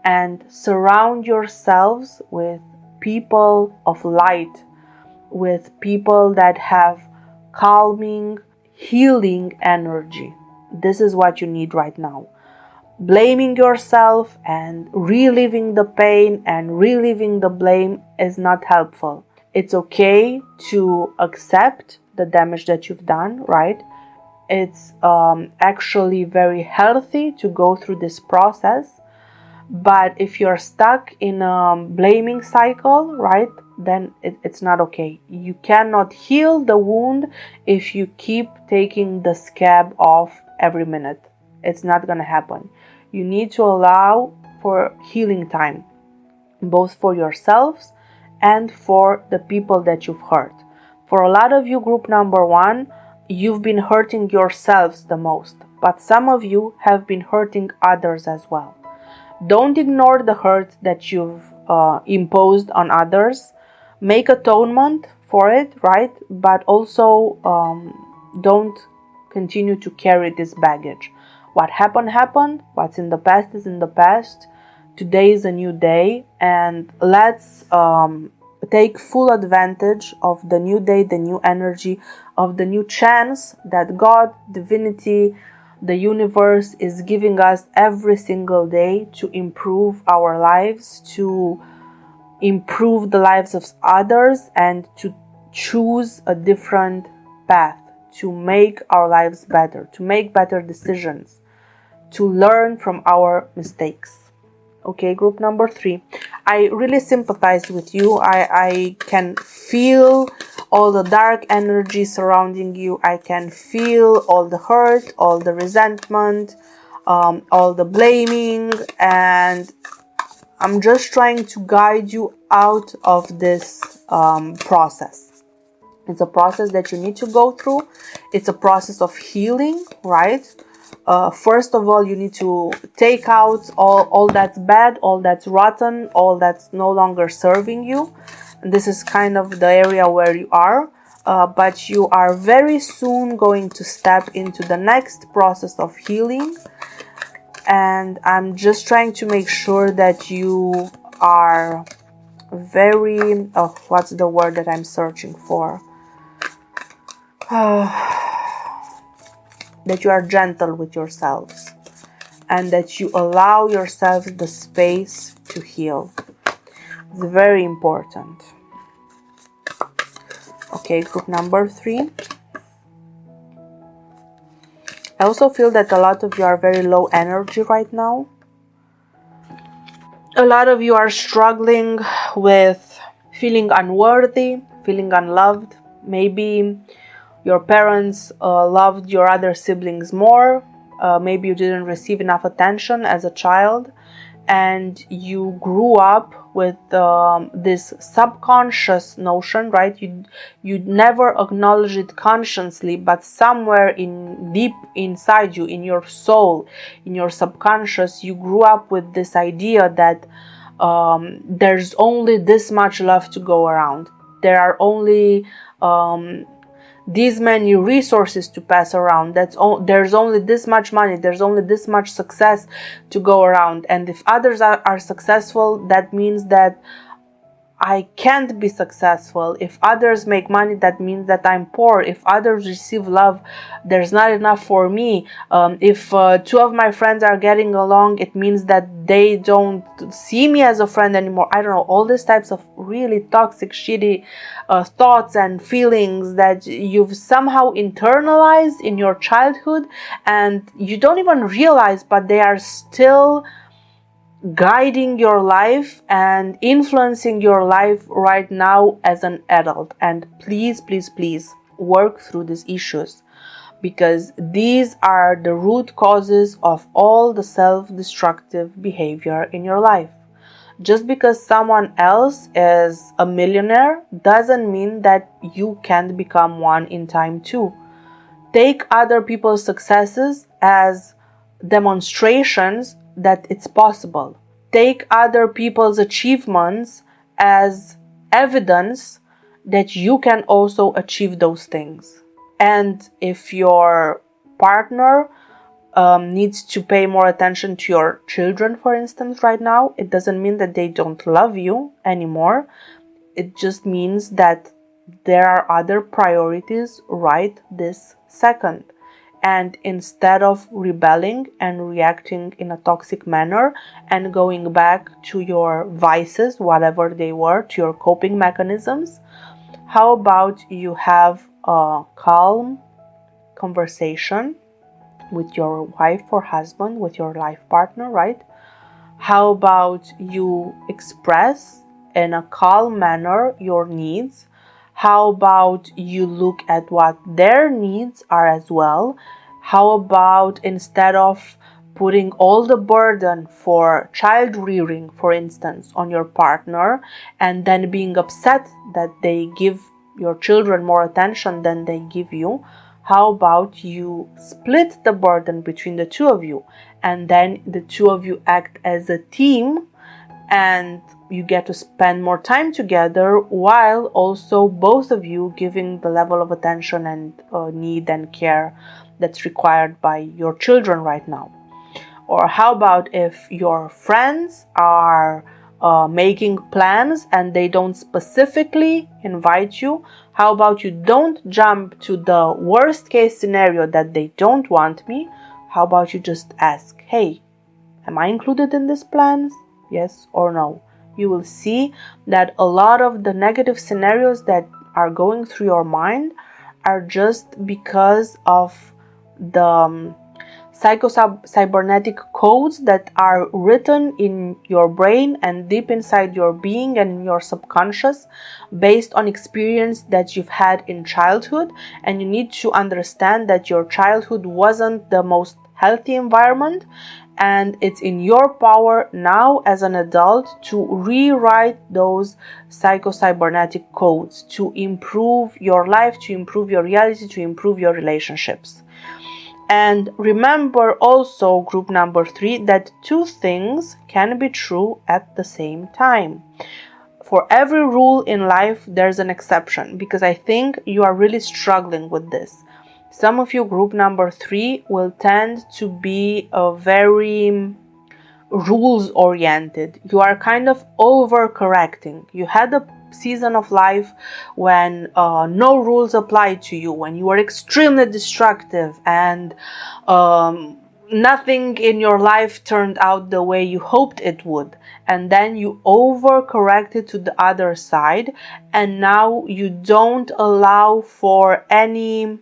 Speaker 1: and surround yourselves with people of light, with people that have calming, healing energy. This is what you need right now. Blaming yourself and reliving the pain and reliving the blame is not helpful. It's okay to accept the damage that you've done, right? It's actually very healthy to go through this process. But if you're stuck in a blaming cycle, right, then it's not okay. You cannot heal the wound if you keep taking the scab off every minute. It's not going to happen. You need to allow for healing time, both for yourselves and for the people that you've hurt. For a lot of you, group number 1, you've been hurting yourselves the most, but some of you have been hurting others as well. Don't ignore the hurt that you've imposed on others. Make atonement for it, right? But also don't continue to carry this baggage. What happened, happened. What's in the past is in the past. Today is a new day, and let's take full advantage of the new day, the new energy, of the new chance that God, divinity, the universe is giving us every single day to improve our lives, to improve the lives of others, and to choose a different path, to make our lives better, to make better decisions, to learn from our mistakes. Okay, group number 3. I really sympathize with you. I can feel all the dark energy surrounding you. I can feel all the hurt, all the resentment, all the blaming, and I'm just trying to guide you out of this process. It's a process that you need to go through. It's a process of healing, right? First of all, you need to take out all that's bad, all that's rotten, all that's no longer serving you. And this is kind of the area where you are. But you are very soon going to step into the next process of healing. And I'm just trying to make sure that you are very... what's the word that I'm searching for? That you are gentle with yourselves and that you allow yourself the space to heal. It's very important. Okay, group number 3. I also feel that a lot of you are very low energy right now. A lot of you are struggling with feeling unworthy, feeling unloved. Maybe your parents loved your other siblings more. Maybe you didn't receive enough attention as a child, and you grew up with this subconscious notion, right? You never acknowledge it consciously, but somewhere deep inside you, in your soul, in your subconscious, you grew up with this idea that there's only this much love to go around. There are only these many resources to pass around. There's only this much money, there's only this much success to go around, and if others are successful, that means that I can't be successful. If others make money, that means that I'm poor. If others receive love, there's not enough for me. If 2 of my friends are getting along, it means that they don't see me as a friend anymore. I don't know, all these types of really toxic, shitty thoughts and feelings that you've somehow internalized in your childhood, and you don't even realize, but they are still guiding your life and influencing your life right now as an adult. And please, please, please work through these issues, because these are the root causes of all the self-destructive behavior in your life. Just because someone else is a millionaire doesn't mean that you can't become one in time too. Take other people's successes as demonstrations that it's possible. Take other people's achievements as evidence that you can also achieve those things. And if your partner needs to pay more attention to your children, for instance, right now, it doesn't mean that they don't love you anymore. It just means that there are other priorities right this second. And instead of rebelling and reacting in a toxic manner and going back to your vices, whatever they were, to your coping mechanisms, how about you have a calm conversation with your wife or husband, with your life partner, right? How about you express in a calm manner your needs? How about you look at what their needs are as well? How about instead of putting all the burden for child rearing, for instance, on your partner and then being upset that they give your children more attention than they give you, how about you split the burden between the two of you, and then the two of you act as a team and you get to spend more time together while also both of you giving the level of attention and need and care that's required by your children right now. Or how about if your friends are making plans and they don't specifically invite you? How about you don't jump to the worst case scenario that they don't want me? How about you just ask, hey, am I included in these plans? Yes or no? You will see that a lot of the negative scenarios that are going through your mind are just because of the psycho-cybernetic codes that are written in your brain and deep inside your being and your subconscious based on experience that you've had in childhood. And you need to understand that your childhood wasn't the most healthy environment, and it's in your power now as an adult to rewrite those psycho-cybernetic codes to improve your life, to improve your reality, to improve your relationships. And remember also, group number 3, that two things can be true at the same time. For every rule in life, there's an exception, because I think you are really struggling with this. Some of you, group number 3, will tend to be a very rules oriented. You are kind of overcorrecting. You had a season of life when no rules applied to you, when you were extremely destructive and nothing in your life turned out the way you hoped it would, and then you overcorrected to the other side, and now you don't allow for any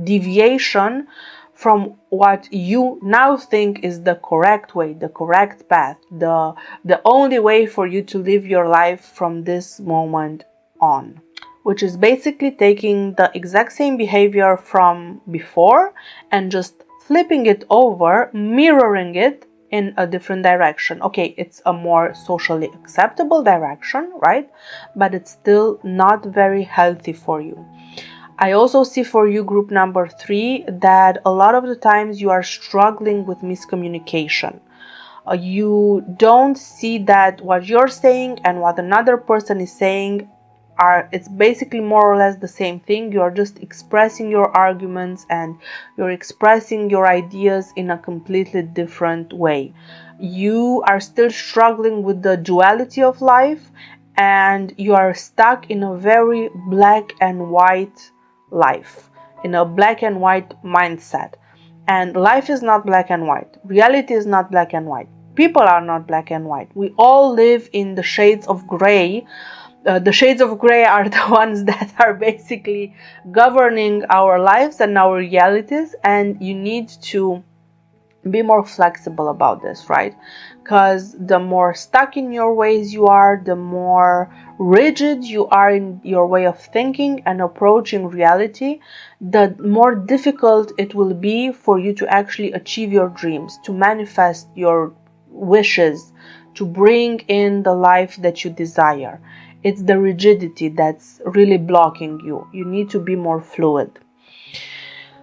Speaker 1: deviation from what you now think is the correct way, the correct path, the only way for you to live your life from this moment on, which is basically taking the exact same behavior from before and just flipping it over, mirroring it in a different direction. Okay, it's a more socially acceptable direction, right? But it's still not very healthy for you. I also see for you, group number 3, that a lot of the times you are struggling with miscommunication. You don't see that what you're saying and what another person is saying it's basically more or less the same thing. You're just expressing your arguments and you're expressing your ideas in a completely different way. You are still struggling with the duality of life, and you are stuck in a very black and white life, in a black and white mindset. And life is not black and white. Reality is not black and white. People are not black and white. We all live in the shades of gray. The shades of gray are the ones that are basically governing our lives and our realities, and you need to be more flexible about this, right? Because the more stuck in your ways you are, the more rigid you are in your way of thinking and approaching reality, the more difficult it will be for you to actually achieve your dreams, to manifest your wishes, to bring in the life that you desire. It's the rigidity that's really blocking you. You need to be more fluid.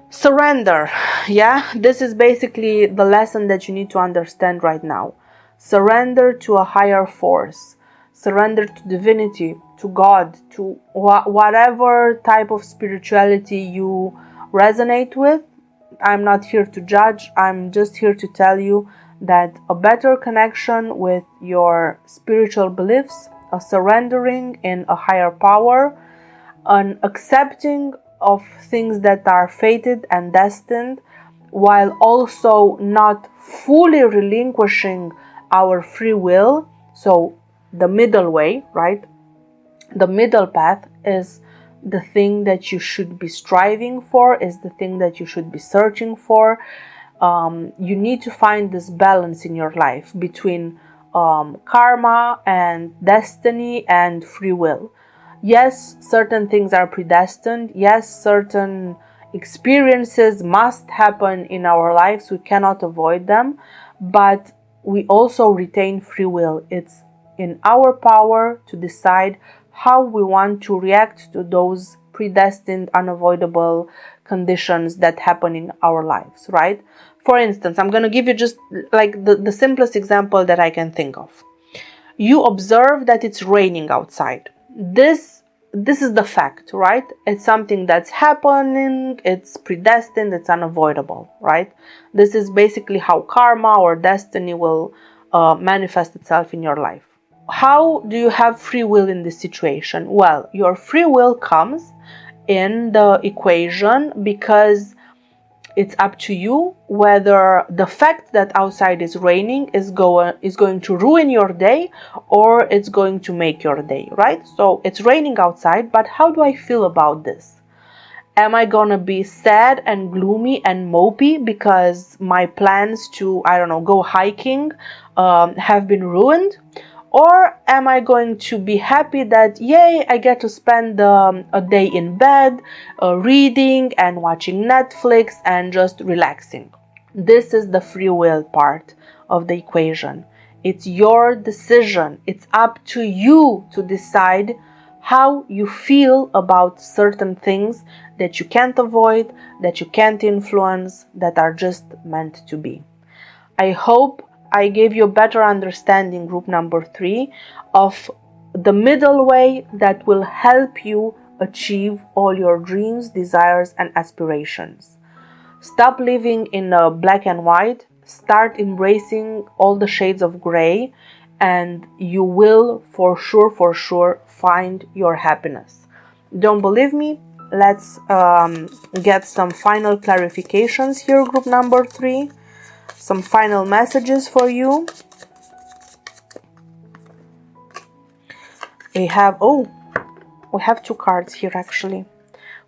Speaker 1: Surrender. Yeah, this is basically the lesson that you need to understand right now. Surrender to a higher force. Surrender to divinity, to God, to whatever type of spirituality you resonate with. I'm not here to judge. I'm just here to tell you that a better connection with your spiritual beliefs, a surrendering in a higher power, an accepting of things that are fated and destined, while also not fully relinquishing our free will. So the middle way, right? The middle path is the thing that you should be striving for, is the thing that you should be searching for. You need to find this balance in your life between karma and destiny and free will. Yes, certain things are predestined. Yes, certain experiences must happen in our lives. We cannot avoid them, but we also retain free will. It's in our power to decide how we want to react to those predestined, unavoidable conditions that happen in our lives, right? For instance, I'm going to give you just like the simplest example that I can think of. You observe that it's raining outside. This is the fact, right? It's something that's happening, it's predestined, it's unavoidable, right? This is basically how karma or destiny will manifest itself in your life. How do you have free will in this situation? Well, your free will comes in the equation because it's up to you whether the fact that outside is raining is going to ruin your day or it's going to make your day, right? So it's raining outside, but how do I feel about this? Am I gonna be sad and gloomy and mopey because my plans to, I don't know, go hiking have been ruined? Or am I going to be happy that, yay, I get to spend a day in bed, reading and watching Netflix and just relaxing? This is the free will part of the equation. It's your decision. It's up to you to decide how you feel about certain things that you can't avoid, that you can't influence, that are just meant to be. I hope I gave you a better understanding, group number 3, of the middle way that will help you achieve all your dreams, desires, and aspirations. Stop living in black and white. Start embracing all the shades of gray, and you will for sure find your happiness. Don't believe me? Let's get some final clarifications here, group number 3. Some final messages for you. We have 2 cards here actually.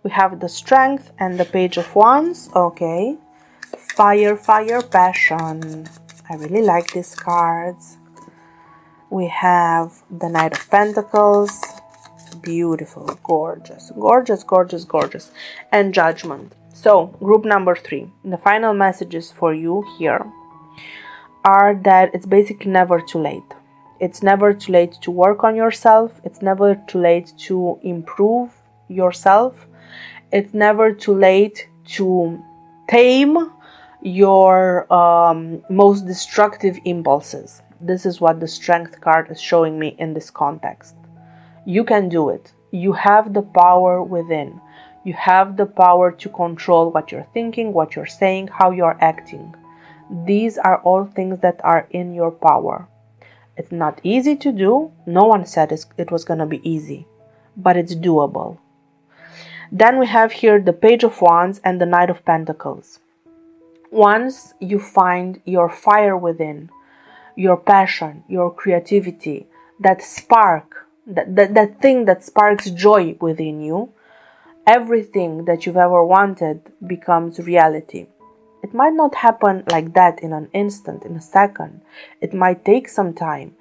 Speaker 1: We have the Strength and the Page of Wands. Okay. Fire, passion. I really like these cards. We have the Knight of Pentacles. Beautiful, gorgeous. And Judgment. So, group number 3. The final messages for you here are that it's basically never too late. It's never too late to work on yourself. It's never too late to improve yourself. It's never too late to tame your most destructive impulses. This is what the Strength card is showing me in this context. You can do it. You have the power within. You have the power to control what you're thinking, what you're saying, how you're acting. These are all things that are in your power. It's not easy to do. No one said it was going to be easy, but it's doable. Then we have here the Page of Wands and the Knight of Pentacles. Once you find your fire within, your passion, your creativity, that spark, that thing that sparks joy within you, everything that you've ever wanted becomes reality. It might not happen like that in an instant, in a second. It might take some time.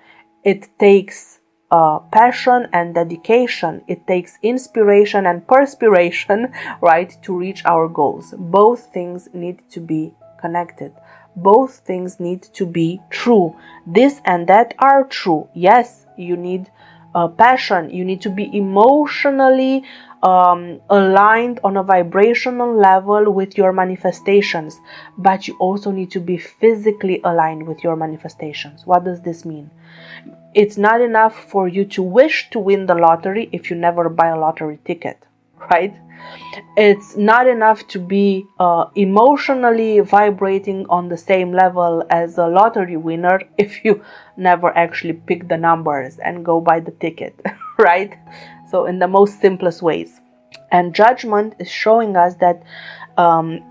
Speaker 1: It takes passion and dedication. It takes inspiration and perspiration, right, to reach our goals. Both things need to be connected. Both things need to be true. This and that are true. Yes, you need passion. You need to be emotionally aligned on a vibrational level with your manifestations, but you also need to be physically aligned with your manifestations. What does this mean? It's not enough for you to wish to win the lottery if you never buy a lottery ticket, right? It's not enough to be emotionally vibrating on the same level as a lottery winner if you never actually pick the numbers and go buy the ticket, right? So in the most simplest ways. And judgment is showing us that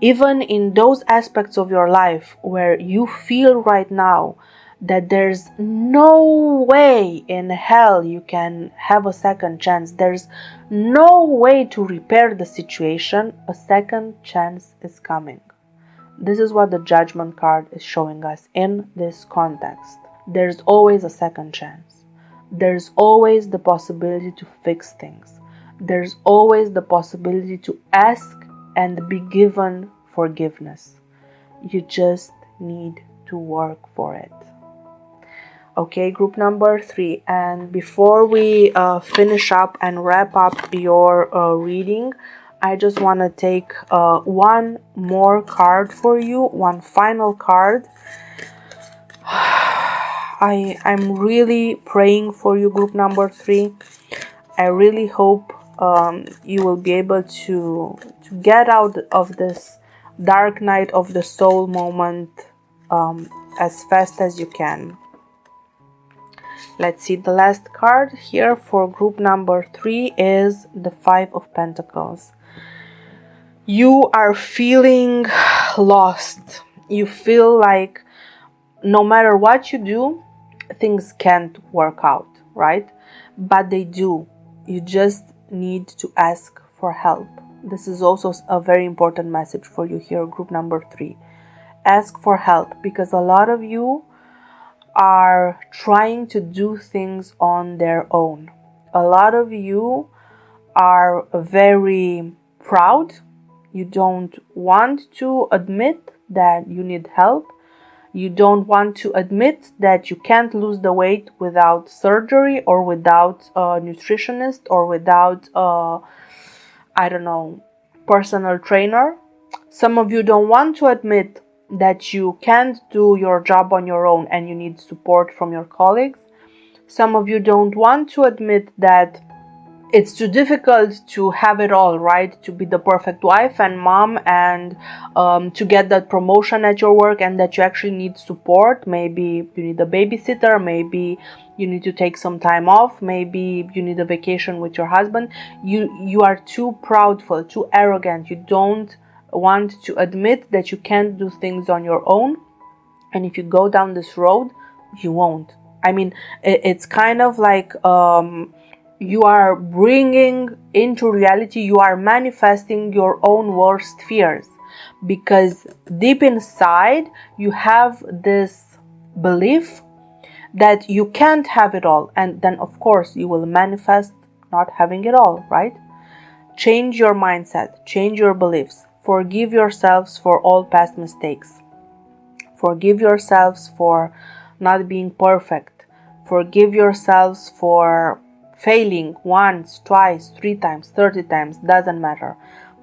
Speaker 1: even in those aspects of your life where you feel right now that there's no way in hell you can have a second chance, there's no way to repair the situation, a second chance is coming. This is what the judgment card is showing us in this context. There's always a second chance. There's always the possibility to fix things. There's always the possibility to ask and be given forgiveness. You just need to work for it. Okay, group number 3. And before we finish up and wrap up your reading, I just want to take one more card for you, one final card. I'm really praying for you, group number 3. I really hope you will be able to get out of this dark night of the soul moment as fast as you can. Let's see, the last card here for group number 3 is the 5 of Pentacles. You are feeling lost. You feel like no matter what you do, things can't work out, right? But they do. You just need to ask for help. This is also a very important message for you here, group number 3. Ask for help, because a lot of you are trying to do things on their own. A lot of you are very proud. You don't want to admit that you need help. You don't want to admit that you can't lose the weight without surgery or without a nutritionist or without personal trainer. Some of you don't want to admit that you can't do your job on your own and you need support from your colleagues. Some of you don't want to admit that it's too difficult to have it all, right? To be the perfect wife and mom and to get that promotion at your work, and that you actually need support. Maybe you need a babysitter, maybe you need to take some time off, maybe you need a vacation with your husband. You are too proudful, too arrogant. You don't want to admit that you can't do things on your own. And if you go down this road, you won't. I mean, it's kind of like you are bringing into reality, you are manifesting your own worst fears, because deep inside you have this belief that you can't have it all, and then of course you will manifest not having it all, right? Change your mindset, change your beliefs, forgive yourselves for all past mistakes, forgive yourselves for not being perfect, forgive yourselves for failing once, twice, 3 times, 30 times, doesn't matter.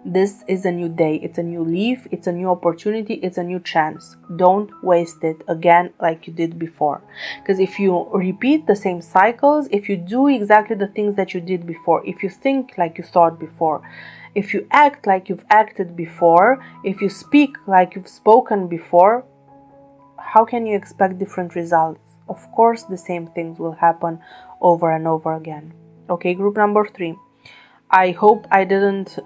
Speaker 1: This is a new day, it's a new leaf, it's a new opportunity, it's a new chance. Don't waste it again like you did before. Because if you repeat the same cycles, if you do exactly the things that you did before, if you think like you thought before, if you act like you've acted before, if you speak like you've spoken before, how can you expect different results? Of course, the same things will happen over and over again. Okay, group number 3. I hope I didn't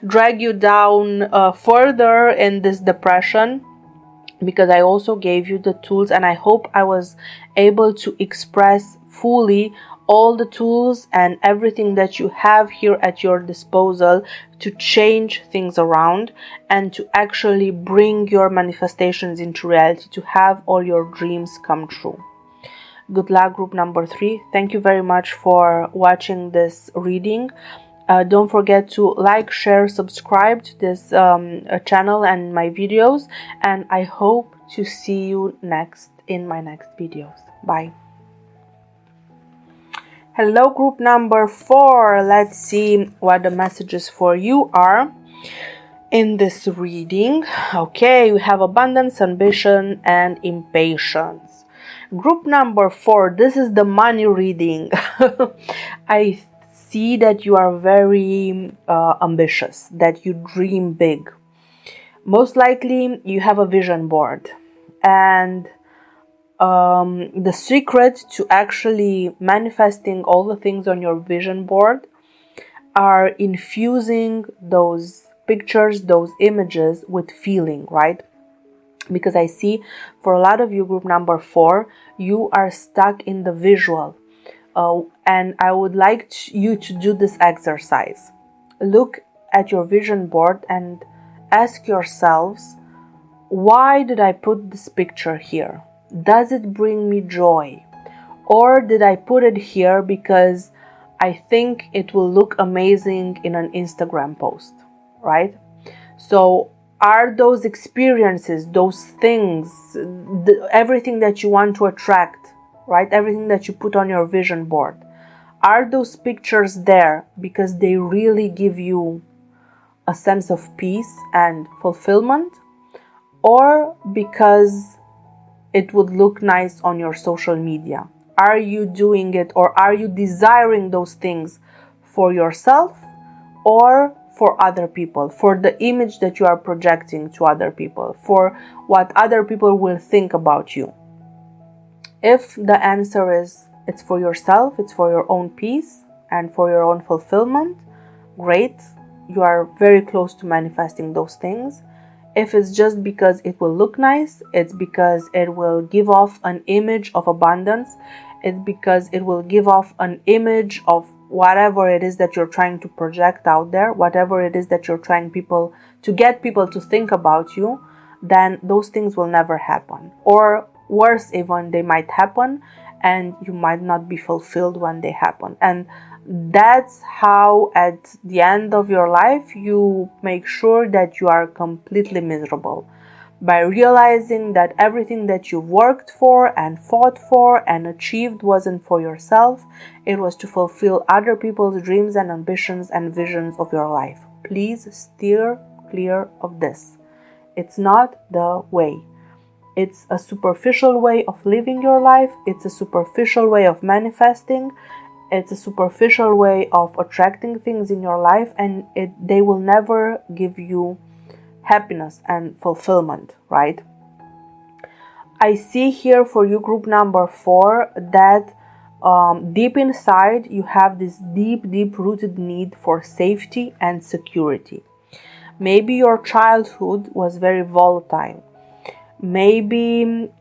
Speaker 1: drag you down further in this depression, because I also gave you the tools, and I hope I was able to express fully all the tools and everything that you have here at your disposal to change things around and to actually bring your manifestations into reality, to have all your dreams come true. Good luck, group number 3. Thank you very much for watching this reading. Don't forget to like, share, subscribe to this channel and my videos, and I hope to see you in my next videos. Bye. Hello, group number 4. Let's see what the messages for you are in this reading. Okay, we have abundance, ambition, and impatience. Group number 4, this is the money reading. I see that you are very ambitious, that you dream big. Most likely you have a vision board, and the secret to actually manifesting all the things on your vision board are infusing those pictures, those images with feeling, right? Because I see for a lot of you, group number 4, you are stuck in the visual. And I would like you to do this exercise. Look at your vision board and ask yourselves, why did I put this picture here? Does it bring me joy? Or did I put it here because I think it will look amazing in an Instagram post, right? So are those experiences, those things, everything that you want to attract, right? Everything that you put on your vision board, are those pictures there because they really give you a sense of peace and fulfillment, or because it would look nice on your social media? Are you doing it, or are you desiring those things for yourself or for other people, for the image that you are projecting to other people, for what other people will think about you? If the answer is it's for yourself, it's for your own peace and for your own fulfillment, great, you are very close to manifesting those things. If it's just because it will look nice, it's because it will give off an image of abundance, it's because it will give off an image of whatever it is that you're trying to project out there, whatever it is that you're trying to get people to think about you, then those things will never happen. Or worse, even, they might happen and you might not be fulfilled when they happen. And that's how at the end of your life you make sure that you are completely miserable, by realizing that everything that you worked for and fought for and achieved wasn't for yourself, it was to fulfill other people's dreams and ambitions and visions of your life. Please steer clear of this. It's not the way. It's a superficial way of living your life. It's a superficial way of manifesting. It's a superficial way of attracting things in your life, and they will never give you happiness and fulfillment, right? I see here for you, group number 4, that deep inside you have this deep rooted need for safety and security. Maybe your childhood was very volatile. Maybe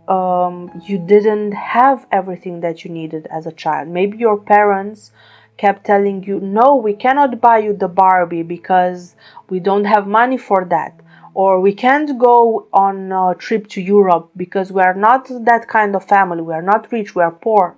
Speaker 1: you didn't have everything that you needed as a child. Maybe your parents kept telling you, no, we cannot buy you the Barbie because we don't have money for that. Or we can't go on a trip to Europe because we are not that kind of family. We are not rich, we are poor.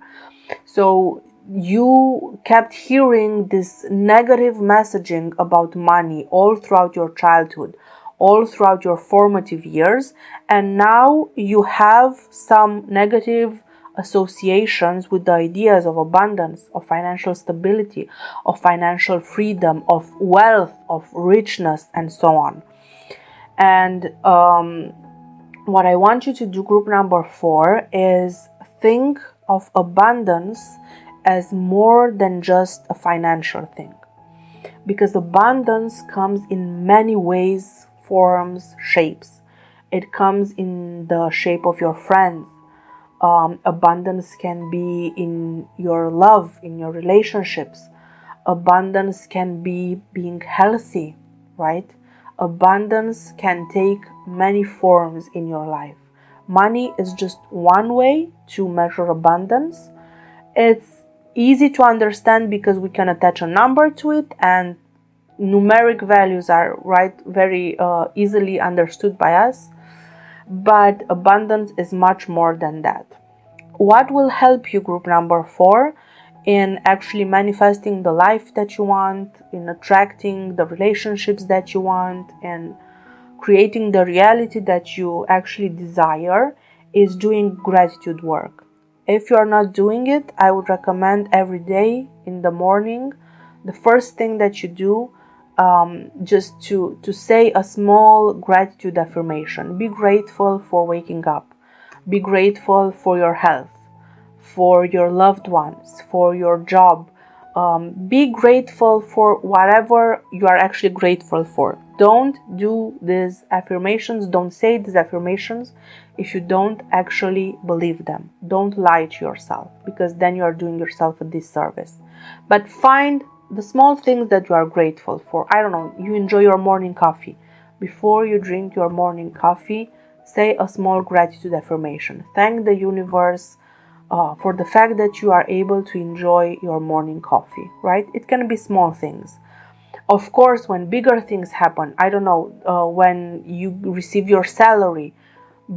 Speaker 1: So you kept hearing this negative messaging about money all throughout your childhood, all throughout your formative years, and now you have some negative associations with the ideas of abundance, of financial stability, of financial freedom, of wealth, of richness, and so on. And what I want you to do, group number 4, is think of abundance as more than just a financial thing. Because abundance comes in many ways, forms, shapes. It comes in the shape of your friends. Abundance can be in your love, in your relationships. Abundance can be being healthy, right? Abundance can take many forms in your life. Money is just one way to measure abundance. It's easy to understand because we can attach a number to it, and numeric values are very easily understood by us. But abundance is much more than that. What will help you, group number 4, in actually manifesting the life that you want, in attracting the relationships that you want, and creating the reality that you actually desire, is doing gratitude work. If you are not doing it, I would recommend every day in the morning, the first thing that you do, just to say a small gratitude affirmation. Be grateful for waking up. Be grateful for your health, for your loved ones, for your job, Be grateful for whatever you are actually grateful for. Don't do these affirmations, don't say these affirmations if you don't actually believe them. Don't lie to yourself, because then you are doing yourself a disservice. But find the small things that you are grateful for. I don't know, you enjoy your morning coffee. Before you drink your morning coffee, say a small gratitude affirmation. Thank the universe for the fact that you are able to enjoy your morning coffee, right? It can be small things. Of course, when bigger things happen, I don't know, when you receive your salary,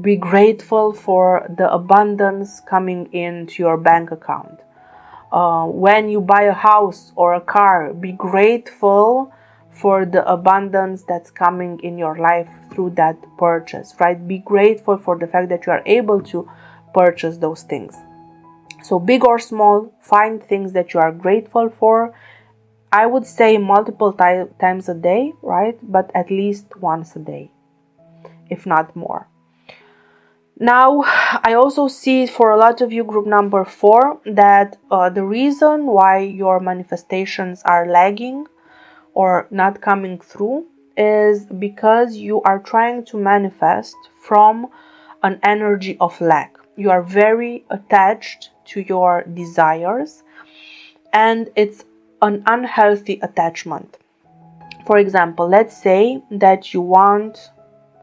Speaker 1: be grateful for the abundance coming into your bank account. When you buy a house or a car, be grateful for the abundance that's coming in your life through that purchase, right? Be grateful for the fact that you are able to purchase those things. So big or small, find things that you are grateful for. I would say multiple times a day, right? But at least once a day, if not more. Now, I also see for a lot of you, group number 4, that the reason why your manifestations are lagging or not coming through is because you are trying to manifest from an energy of lack. You are very attached to your desires, and it's an unhealthy attachment. For example, let's say that you want,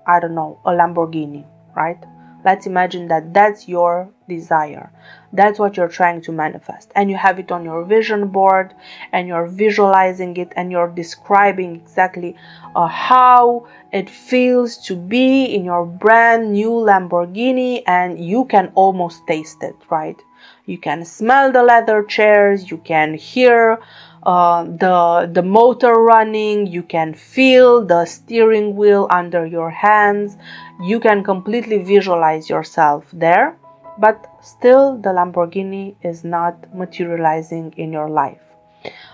Speaker 1: I don't know, a Lamborghini, right? Let's imagine that that's your desire. That's what you're trying to manifest. And you have it on your vision board, and you're visualizing it, and you're describing exactly how it feels to be in your brand new Lamborghini, and you can almost taste it, right? You can smell the leather chairs, you can hear the motor running, you can feel the steering wheel under your hands, you can completely visualize yourself there, but still the Lamborghini is not materializing in your life.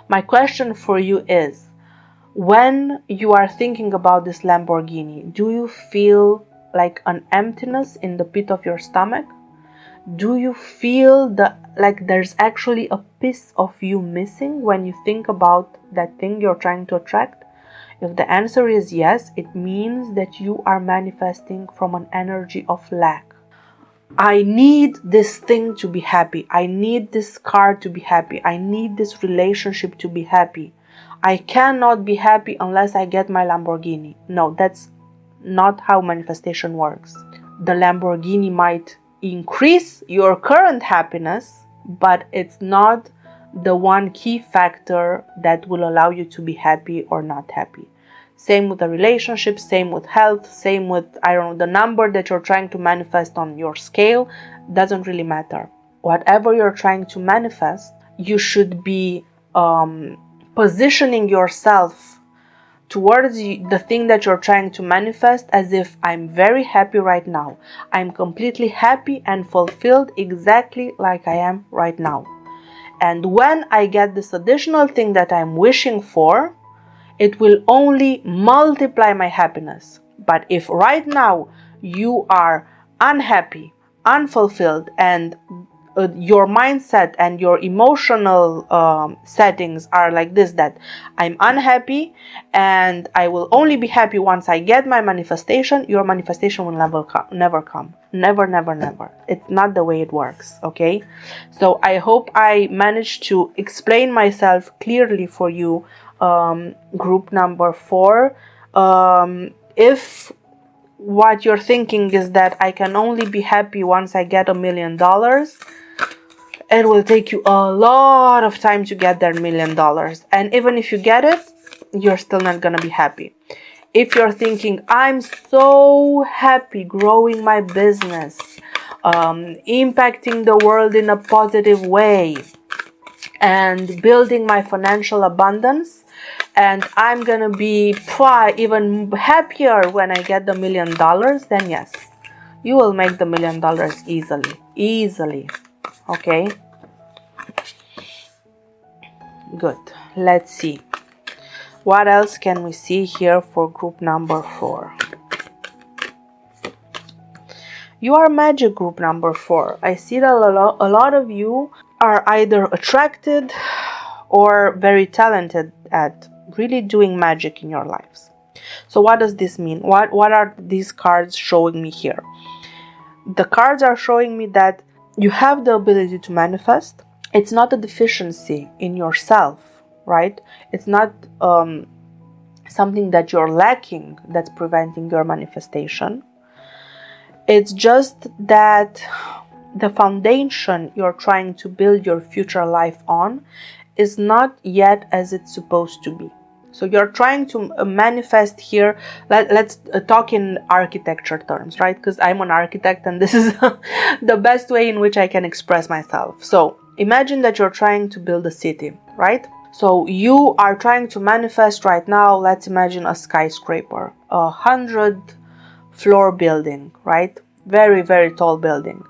Speaker 1: My question for you is, when you are thinking about this Lamborghini, do you feel like an emptiness in the pit of your stomach? Do you feel like there's actually a piece of you missing when you think about that thing you're trying to attract? If the answer is yes, it means that you are manifesting from an energy of lack. I need this thing to be happy. I need this car to be happy. I need this relationship to be happy. I cannot be happy unless I get my Lamborghini. No, that's not how manifestation works. The Lamborghini might increase your current happiness, but it's not the one key factor that will allow you to be happy or not happy. Same with the relationship, same with health, same with, I don't know, the number that you're trying to manifest on your scale, doesn't really matter. Whatever you're trying to manifest, you should be positioning yourself towards the thing that you're trying to manifest as if I'm very happy right now. I'm completely happy and fulfilled exactly like I am right now. And when I get this additional thing that I'm wishing for, it will only multiply my happiness. But if right now you are unhappy, unfulfilled, and your mindset and your emotional settings are like this, that I'm unhappy and I will only be happy once I get my manifestation, your manifestation will never come. Never. It's not the way it works, okay? So I hope I managed to explain myself clearly for you, group number 4. If what you're thinking is that I can only be happy once I get $1 million, it will take you a lot of time to get that $1 million. And even if you get it, you're still not gonna be happy. If you're thinking, I'm so happy growing my business, impacting the world in a positive way, and building my financial abundance, and I'm gonna be even happier when I get the $1 million, then yes, you will make the $1 million easily. Okay, good. Let's see what else can we see here for group number 4. You are magic, group number 4. I see that a lot of you are either attracted or very talented at really doing magic in your lives. So what does this mean? What are these cards showing me here? The cards are showing me that you have the ability to manifest. It's not a deficiency in yourself, right? It's not something that you're lacking that's preventing your manifestation. It's just that the foundation you're trying to build your future life on is not yet as it's supposed to be. So you're trying to manifest here. Let's talk in architecture terms, right? Because I'm an architect and this is the best way in which I can express myself. So imagine that you're trying to build a city, right? So you are trying to manifest right now, let's imagine a skyscraper, 100-floor building, right? Very, very tall building.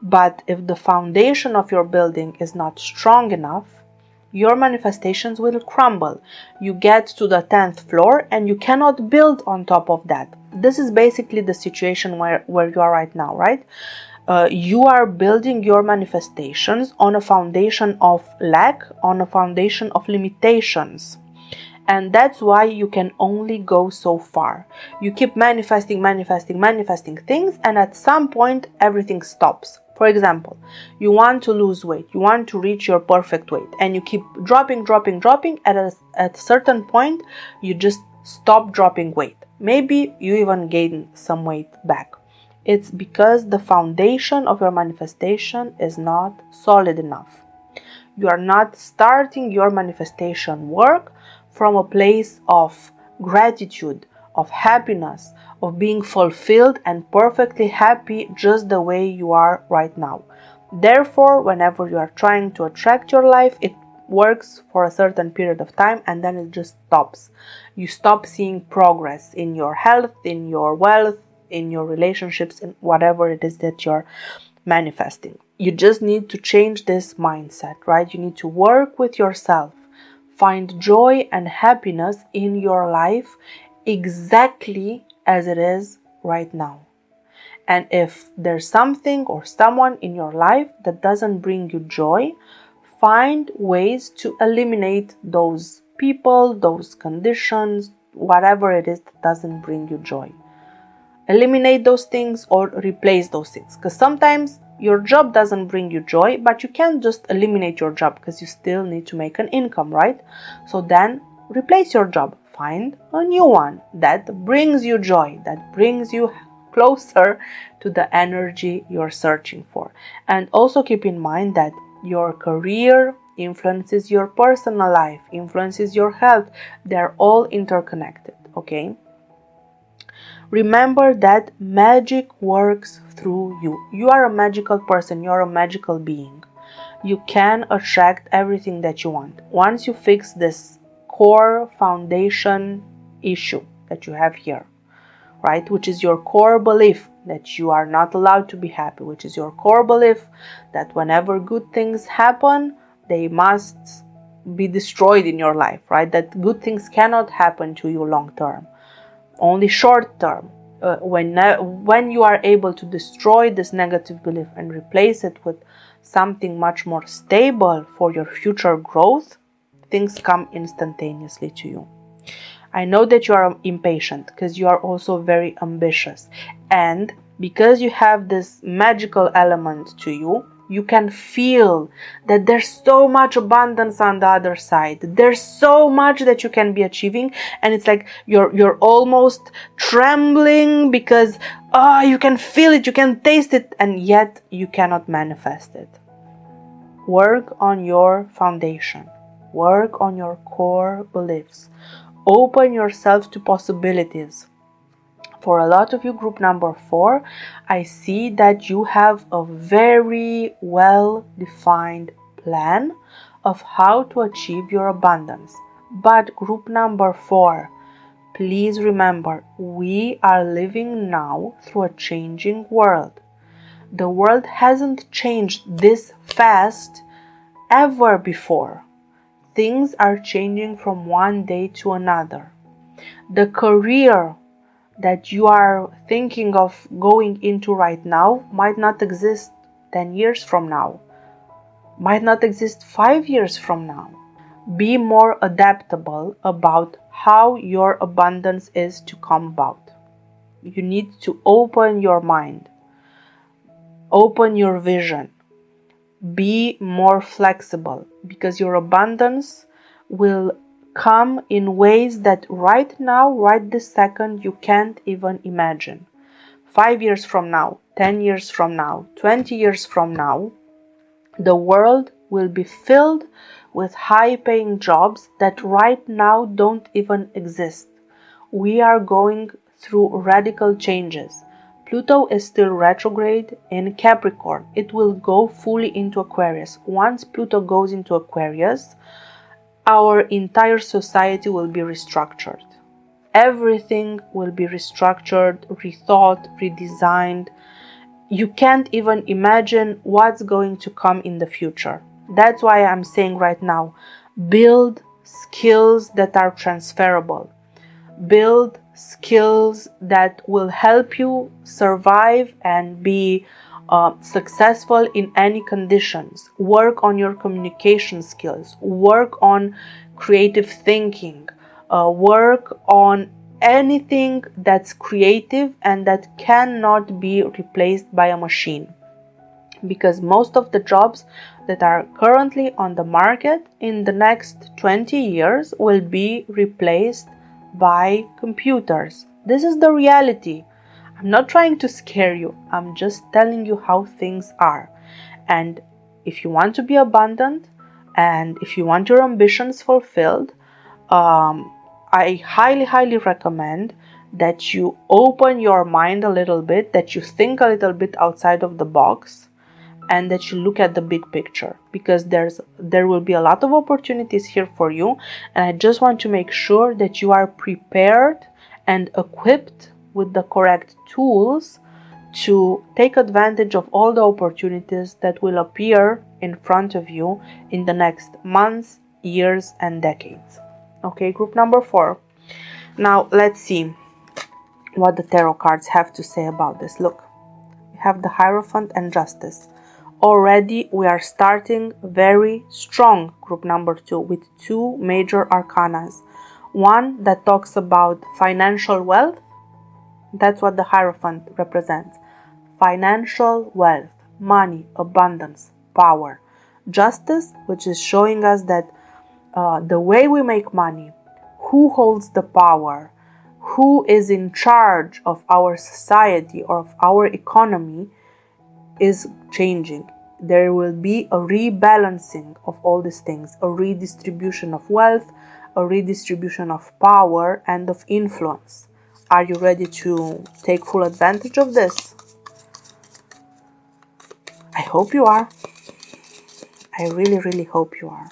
Speaker 1: But if the foundation of your building is not strong enough, your manifestations will crumble. You get to the 10th floor and you cannot build on top of that. This is basically the situation where you are right now, right? You are building your manifestations on a foundation of lack, on a foundation of limitations. And that's why you can only go so far. You keep manifesting things, and at some point everything stops. For example, you want to lose weight, you want to reach your perfect weight, and you keep dropping. At a certain point, you just stop dropping weight. Maybe you even gain some weight back. It's because the foundation of your manifestation is not solid enough. You are not starting your manifestation work from a place of gratitude, of happiness, of being fulfilled and perfectly happy just the way you are right now. Therefore, whenever you are trying to attract your life, it works for a certain period of time and then it just stops. You stop seeing progress in your health, in your wealth, in your relationships, in whatever it is that you're manifesting. You just need to change this mindset, right? You need to work with yourself. Find joy and happiness in your life exactly as it is right now. And if there's something or someone in your life that doesn't bring you joy, find ways to eliminate those people, those conditions, whatever it is that doesn't bring you joy. Eliminate those things or replace those things. Because sometimes your job doesn't bring you joy, but you can't just eliminate your job because you still need to make an income, right? So then replace your job. Find a new one that brings you joy, that brings you closer to the energy you're searching for. And also keep in mind that your career influences your personal life, influences your health. They're all interconnected, okay? Remember that magic works through you. You are a magical person. You are a magical being. You can attract everything that you want. Once you fix this core foundation issue that you have here, right? Which is your core belief that you are not allowed to be happy. Which is your core belief that whenever good things happen, they must be destroyed in your life, right? That good things cannot happen to you long term. Only short term. When you are able to destroy this negative belief and replace it with something much more stable for your future growth, things come instantaneously to you. I know that you are impatient because you are also very ambitious, and because you have this magical element to you, you can feel that there's so much abundance on the other side. There's so much that you can be achieving, and it's like you're almost trembling because you can feel it, you can taste it, and yet you cannot manifest it. Work on your foundation. Work on your core beliefs. Open yourself to possibilities. For a lot of you, group number 4, I see that you have a very well-defined plan of how to achieve your abundance. But group number 4, please remember, we are living now through a changing world. The world hasn't changed this fast ever before. Things are changing from one day to another. The career that you are thinking of going into right now might not exist 10 years from now, might not exist 5 years from now. Be more adaptable about how your abundance is to come about. You need to open your mind, open your vision, be more flexible, because your abundance will come in ways that right now, right this second, you can't even imagine. 5 years from now, 10 years from now, 20 years from now, the world will be filled with high-paying jobs that right now don't even exist. We are going through radical changes. Pluto is still retrograde in Capricorn. It will go fully into Aquarius. Once Pluto goes into Aquarius, our entire society will be restructured. Everything will be restructured, rethought, redesigned. You can't even imagine what's going to come in the future. That's why I'm saying right now, build skills that are transferable. Build skills that will help you survive and be successful in any conditions. Work on your communication skills. Work on creative thinking. Work on anything that's creative and that cannot be replaced by a machine. Because most of the jobs that are currently on the market in the next 20 years will be replaced by computers. This is the reality. I'm not trying to scare you. I'm just telling you how things are. And if you want to be abundant and if you want your ambitions fulfilled, I highly recommend that you open your mind a little bit, that you think a little bit outside of the box, and that you look at the big picture, because there will be a lot of opportunities here for you, and I just want to make sure that you are prepared and equipped with the correct tools to take advantage of all the opportunities that will appear in front of you in the next months, years, and decades. Okay, group number 4. Now let's see what the tarot cards have to say about this. Look, we have the Hierophant and Justice. Already we are starting very strong, group number 2, with 2 major arcanas. One that talks about financial wealth. That's what the Hierophant represents. Financial wealth, money, abundance, power. Justice, which is showing us that the way we make money, who holds the power, who is in charge of our society or of our economy, is changing. There will be a rebalancing of all these things, a redistribution of wealth, a redistribution of power and of influence. Are you ready to take full advantage of this? I hope you are. I really hope you are.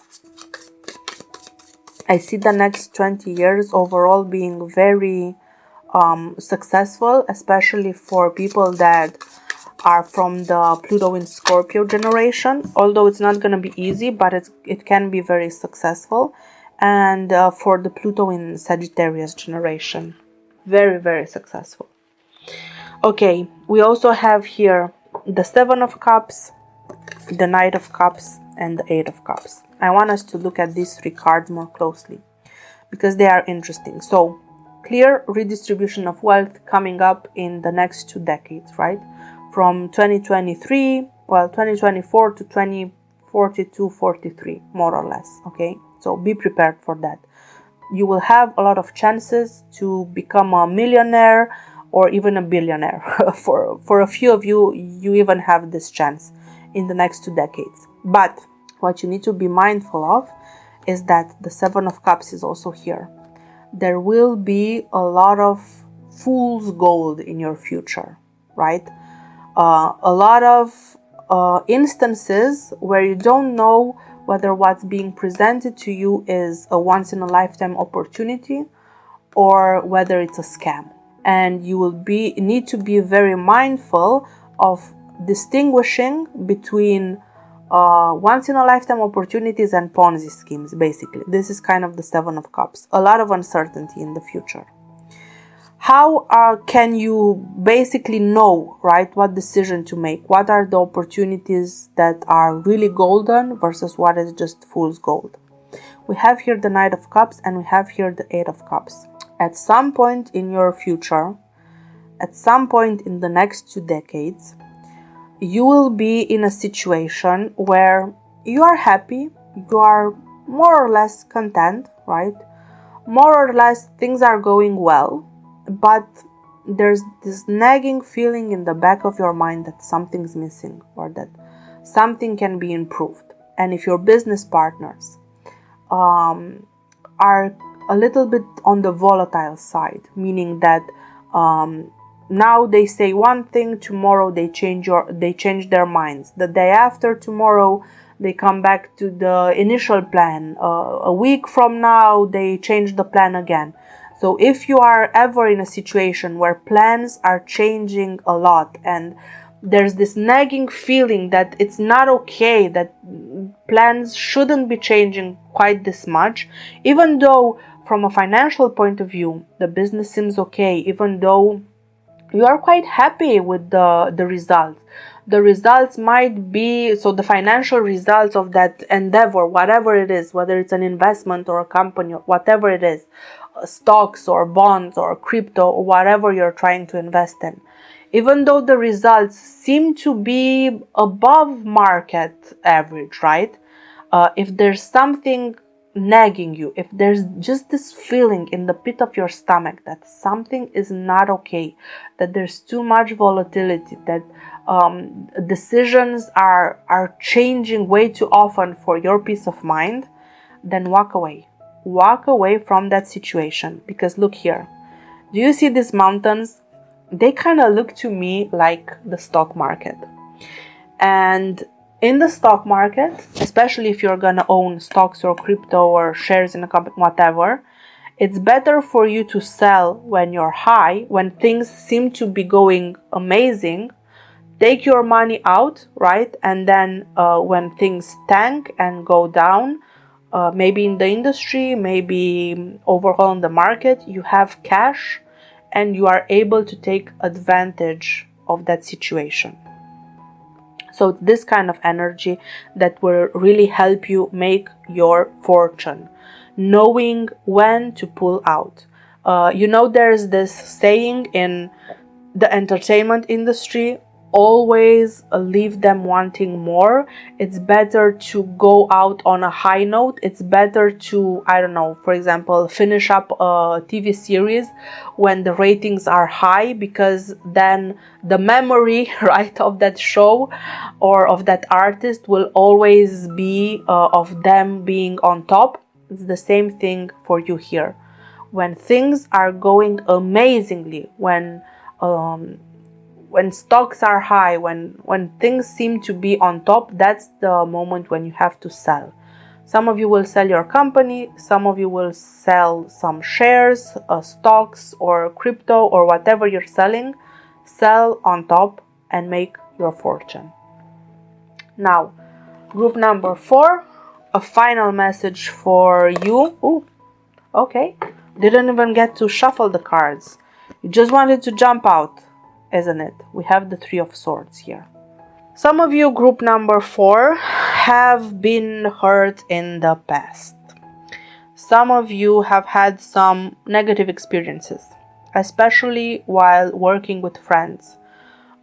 Speaker 1: I see the next 20 years overall being very successful, especially for people that are from the Pluto in Scorpio generation. Although it's not going to be easy, but it can be very successful. And for the Pluto in Sagittarius generation, very successful. Okay, we also have here the 7 of Cups, the Knight of Cups, and the 8 of Cups. I want us to look at these 3 cards more closely because they are interesting. So, clear redistribution of wealth coming up in the next 2 decades, right? From 2024 to 2042, 43, more or less, okay? So, be prepared for that. You will have a lot of chances to become a millionaire or even a billionaire. For a few of you, you even have this chance in the next 2 decades. But what you need to be mindful of is that the 7 of Cups is also here. There will be a lot of fool's gold in your future, right? A lot of instances where you don't know whether what's being presented to you is a once-in-a-lifetime opportunity or whether it's a scam. And you will need to be very mindful of distinguishing between once-in-a-lifetime opportunities and Ponzi schemes, basically. This is kind of the 7 of Cups. A lot of uncertainty in the future. How can you basically know, right, what decision to make? What are the opportunities that are really golden versus what is just fool's gold? We have here the Knight of Cups and we have here the Eight of Cups. At some point in your future, at some point in the next 2 decades, you will be in a situation where you are happy, you are more or less content, right? More or less things are going well, but there's this nagging feeling in the back of your mind that something's missing or that something can be improved. And if your business partners are a little bit on the volatile side, meaning that now they say one thing, tomorrow they change their minds. The day after tomorrow they come back to the initial plan. A week from now they change the plan again. So if you are ever in a situation where plans are changing a lot and there's this nagging feeling that it's not okay, that plans shouldn't be changing quite this much, even though from a financial point of view the business seems okay, even though you are quite happy with the results. The results might be, so the financial results of that endeavor, whatever it is, whether it's an investment or a company or whatever it is, stocks or bonds or crypto or whatever you're trying to invest in, even though the results seem to be above market average, right? If there's something nagging you, if there's just this feeling in the pit of your stomach that something is not okay, that there's too much volatility, that decisions are changing way too often for your peace of mind, then walk away. Walk away from that situation. Because look here, do you see these mountains? They kind of look to me like the stock market. And in the stock market, especially if you're gonna own stocks or crypto or shares in a company, whatever, it's better for you to sell when you're high, when things seem to be going amazing. Take your money out, right? And then when things tank and go down, maybe in the industry, maybe overall in the market, you have cash and you are able to take advantage of that situation. So it's this kind of energy that will really help you make your fortune, knowing when to pull out. There's this saying in the entertainment industry, always leave them wanting more. It's better to go out on a high note. It's better to, for example, finish up a TV series when the ratings are high, because then the memory, right, of that show or of that artist will always be of them being on top. It's the same thing for you here. When things are going amazingly, when stocks are high, when things seem to be on top, that's the moment when you have to sell. Some of you will sell your company, some of you will sell some shares, stocks or crypto or whatever you're selling. Sell on top and make your fortune. Now, group number 4, a final message for you. Ooh, okay, didn't even get to shuffle the cards. You just wanted to jump out, isn't it? We have the 3 of Swords here. Some of you, group number 4, have been hurt in the past. Some of you have had some negative experiences, especially while working with friends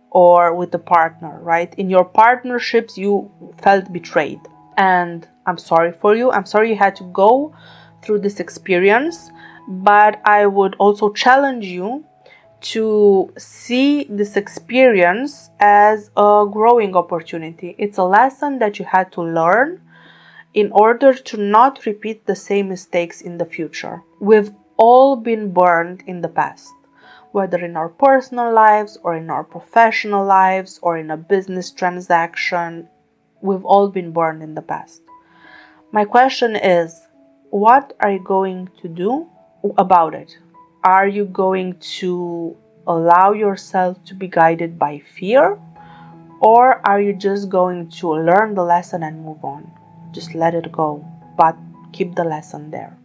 Speaker 1: or with a partner, right? In your partnerships, you felt betrayed. And I'm sorry for you. I'm sorry you had to go through this experience, but I would also challenge you to see this experience as a growing opportunity. It's a lesson that you had to learn in order to not repeat the same mistakes in the future. We've all been burned in the past, whether in our personal lives or in our professional lives or in a business transaction. We've all been burned in the past. My question is, what are you going to do about it? Are you going to allow yourself to be guided by fear? Or are you just going to learn the lesson and move on? Just let it go, but keep the lesson there.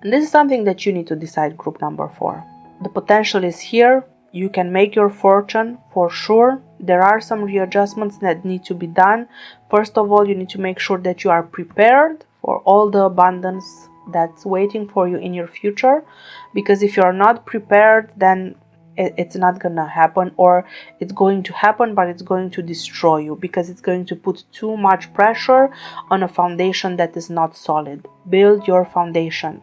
Speaker 1: And this is something that you need to decide, group number 4. The potential is here. You can make your fortune for sure. There are some readjustments that need to be done. First of all, you need to make sure that you are prepared for all the abundance that's waiting for you in your future. Because if you're not prepared, then it's not gonna happen, or it's going to happen but it's going to destroy you, because it's going to put too much pressure on a foundation that is not solid. Build your foundation,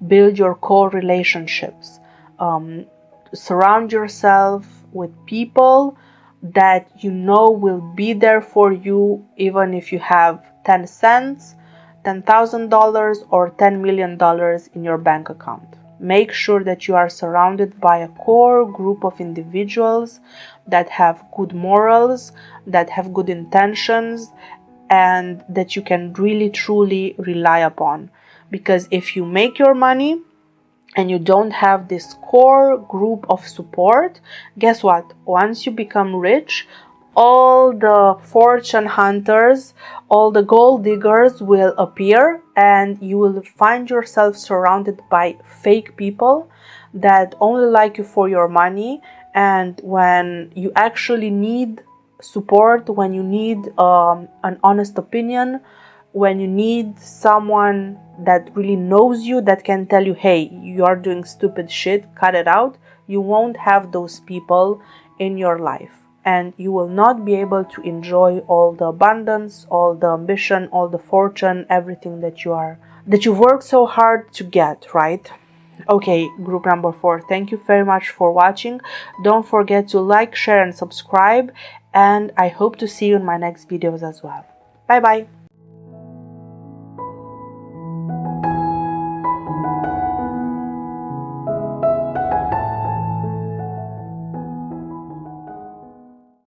Speaker 1: build your core relationships, surround yourself with people that you know will be there for you, even if you have 10 cents, $10,000 or $10 million in your bank account. Make sure that you are surrounded by a core group of individuals that have good morals, that have good intentions, and that you can really truly rely upon. Because if you make your money and you don't have this core group of support, guess what? Once you become rich, all the fortune hunters, all the gold diggers will appear, and you will find yourself surrounded by fake people that only like you for your money. And when you actually need support, when you need an honest opinion, when you need someone that really knows you, that can tell you, hey, you are doing stupid shit, cut it out, you won't have those people in your life. And you will not be able to enjoy all the abundance, all the ambition, all the fortune, everything that you worked so hard to get, right? Okay, group number 4, thank you very much for watching. Don't forget to like, share, and subscribe. And I hope to see you in my next videos as well. Bye bye.